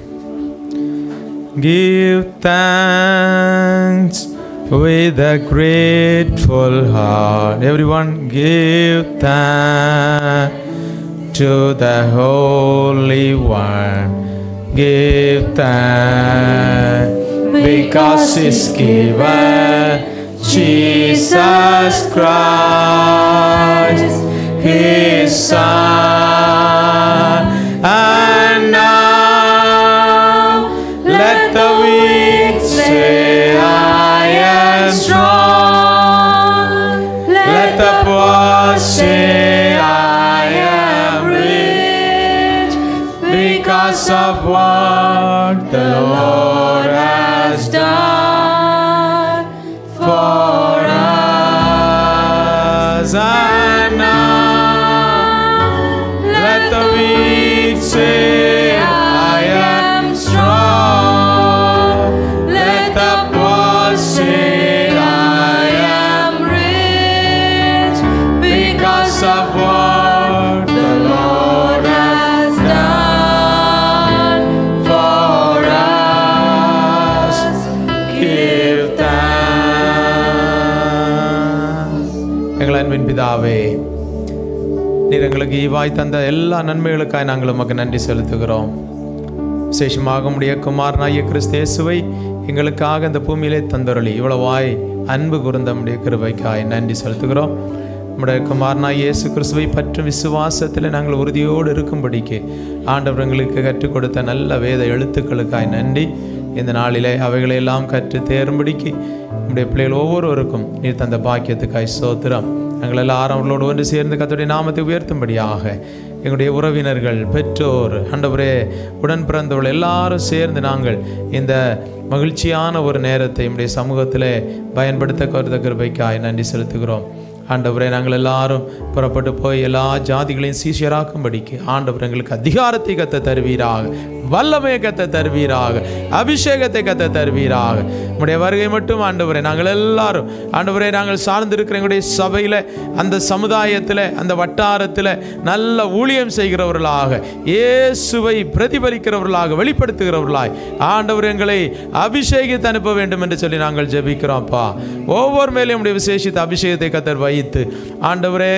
Give thanks with a grateful heart. Everyone, give thanks to the Holy One. Give thanks because He's given Jesus Christ, His Son. And now let the weak say, I am strong. Let the poor say, I am rich, because of what the Lord has done for us. And now let the weak say, I am strong. Let the poor say, I am rich, because of what the Lord has done for us. Give thanks. எங்கள் அன்பின் பிதாவே, நீர் எங்களுக்கு ஈவாய் தந்த எல்லா நன்மைகளுக்காய் நாங்கள் உமக்கு நன்றி செலுத்துகிறோம். விசேஷமாக உம்முடைய குமாரனாகிய கிறிஸ்து இயேசுவை எங்களுக்காக இந்த பூமியிலே தந்தருளி இவ்வளவாய் அன்பு கூர்ந்த நம்முடைய கிருபைக்காய் நன்றி செலுத்துகிறோம். நம்முடைய குமாரனாகிய இயேசு கிறிஸ்துவை பற்றும் விசுவாசத்தில் நாங்கள் உறுதியோடு இருக்கும்படிக்கு ஆண்டவர் எங்களுக்கு கற்றுக் கொடுத்த நல்ல வேத எழுத்துக்களுக்காய் நன்றி. இந்த நாளிலே அவைகளையெல்லாம் கற்று தேரும்படிக்கு நம்முடைய பிள்ளைகள் ஒவ்வொருவருக்கும் நீர் தந்த பாக்கியத்துக்காய் ஸ்தோத்திரம். நாங்கள் எல்லாரும் அவர்களோடு ஒன்று சேர்ந்து கர்த்தருடைய நாமத்தை உயர்த்தும்படியாக எங்களுடைய உறவினர்கள், பெற்றோர், ஆண்டவரே உடன் பிறந்தவர்கள் எல்லாரும் சேர்ந்து நாங்கள் இந்த மகிழ்ச்சியான ஒரு நேரத்தை நம்முடைய சமூகத்தில் பயன்படுத்த கருத கிருபைக்காய் நன்றி செலுத்துகிறோம். ஆண்டவரே, நாங்கள் எல்லாரும் புறப்பட்டு போய் எல்லா ஜாதிகளையும் சீஷராக்கும்படிக்கு ஆண்டவர் எங்களுக்கு அதிகாரத்தை கத்த தருவீராக, வல்லமையை கத்த தருவீராக, அபிஷேகத்தை கத்த தருவீராக. நம்முடைய வருகை மட்டும் ஆண்டவரே நாங்கள் எல்லாரும் ஆண்டவரே நாங்கள் சார்ந்திருக்கிற எங்களுடைய சபையில், அந்த சமுதாயத்தில், அந்த வட்டாரத்தில் நல்ல ஊழியம் செய்கிறவர்களாக, இயேசுவை பிரதிபலிக்கிறவர்களாக, வெளிப்படுத்துகிறவர்களாய் ஆண்டவர் எங்களை அபிஷேகித்து அனுப்ப வேண்டும் என்று சொல்லி நாங்கள் ஜெபிக்கிறோம்ப்பா. ஒவ்வொரு மேலும் நம்முடைய விசேஷித்த அபிஷேகத்தை கத்தர் வைத்து ஆண்டவரே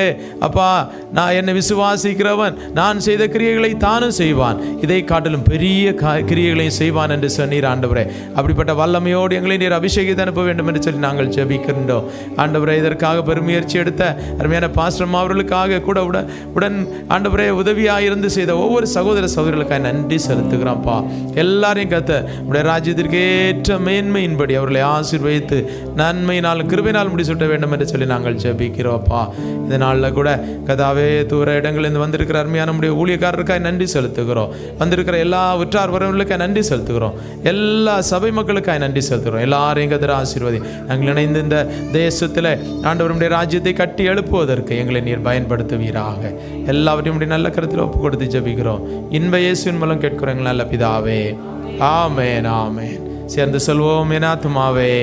அப்பா, நான் என்னை விசுவாசிக்கிறவன் நான் செய்த கிரியைகளை தானும் செய்வான், இதை காட்டிலும் பெரிய கிரியைகளையும் செய்வான் என்று சொன்னீர் ஆண்டவரே. அப்படிப்பட்ட வல்லமையோடு எங்களை நீர் அபிஷேகித்து அனுப்ப வேண்டும் என்று சொல்லி நாங்கள் ஜெபிக்கின்றோம் ஆண்டவரே. இதற்காக பெருமுயற்சி எடுத்த அருமையான பாஸ்டர் அவர்களுக்காக கூட உடன் ஆண்டவரே உதவியாக இருந்து செய்த ஒவ்வொரு சகோதர சகோதரர்களுக்காக நன்றி செலுத்துகிறோம்ப்பா. எல்லாரையும் கத்த உடைய ராஜ்யத்திற்கு ஏற்ற மேன்மையின்படி அவர்களை ஆசீர்வதித்து நன்மையினால் கிருபையினால் முடிசூட்ட வேண்டும் என்று சொல்லி நாங்கள் ஜெபிக்கிறோம்ப்பா. இந்த நாளில் கூட கதாவே தூர இடங்களிலிருந்து வந்திருக்கிற அருமையான நம்முடைய ஊழியக்காரருக்காக நன்றி செலுத்துகிறோம். வந்திருக்கிற எல்லா உற்றார் வரவர்களுக்காக நன்றி செலுத்துகிறோம். எல்லா சபை மக்களுக்காக நன்றி செலுத்துகிறோம். எல்லாரையும் கதிர ஆசீர்வதி. நாங்கள் இணைந்து இந்த தேசத்தில் ஆண்டவருடைய ராஜ்யத்தை கட்டி எழுப்புவதற்கு எங்களை நீர் பயன்படுத்துவீராக. எல்லாவற்றையும் உடைய நல்ல கருத்தில் ஒப்பு கொடுத்து ஜெபிக்கிறோம். இன்ப இயேசுவின் மூலம் கேட்கிறோம் எங்கள் நல்ல பிதாவே. ஆமேன், ஆமேன். சேர்ந்து சொல்வோம். என் ஆத்துமாவே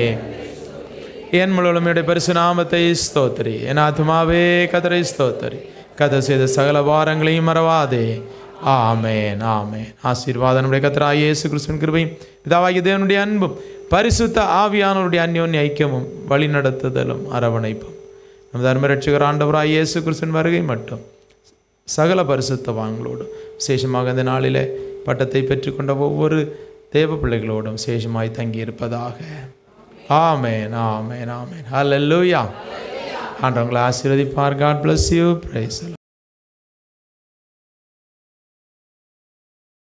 என் முழுமையுடைய பரிசு நாமத்தை ஸ்தோத்திரி. என் ஆத்துமாவே கர்த்தரை ஸ்தோத்திரி. கர்த்தர் செய்த சகல வாரங்களையும் மறவாதே. ஆமேன், ஆமேன். ஆசீர்வாதம் நம்முடைய கர்த்தராகிய இயேசு கிறிஸ்துவின் கிருபையும் பிதாவாகிய தேவனுடைய அன்பும் பரிசுத்த ஆவியானவருடைய அந்யோன்ய ஐக்கியமும் வழிநடத்துதலும் அரவணைப்பும் நம் தர்ம ரட்சகர் ஆண்டவராகிய இயேசு கிறிஸ்துவின் வருகை மட்டும் சகல பரிசுத்தவான்களோடும் விசேஷமாக இந்த நாளிலே பட்டத்தை பெற்றுக்கொண்ட ஒவ்வொரு தேவ பிள்ளைகளோடும் விசேஷமாய் தங்கியிருப்பதாக. ஆமேன், ஆமேன், ஆமேன். ஹல்லேலூயா. ஆண்டவங்களை ஆசீர்வதிப்பார். God bless you. Praise the Lord.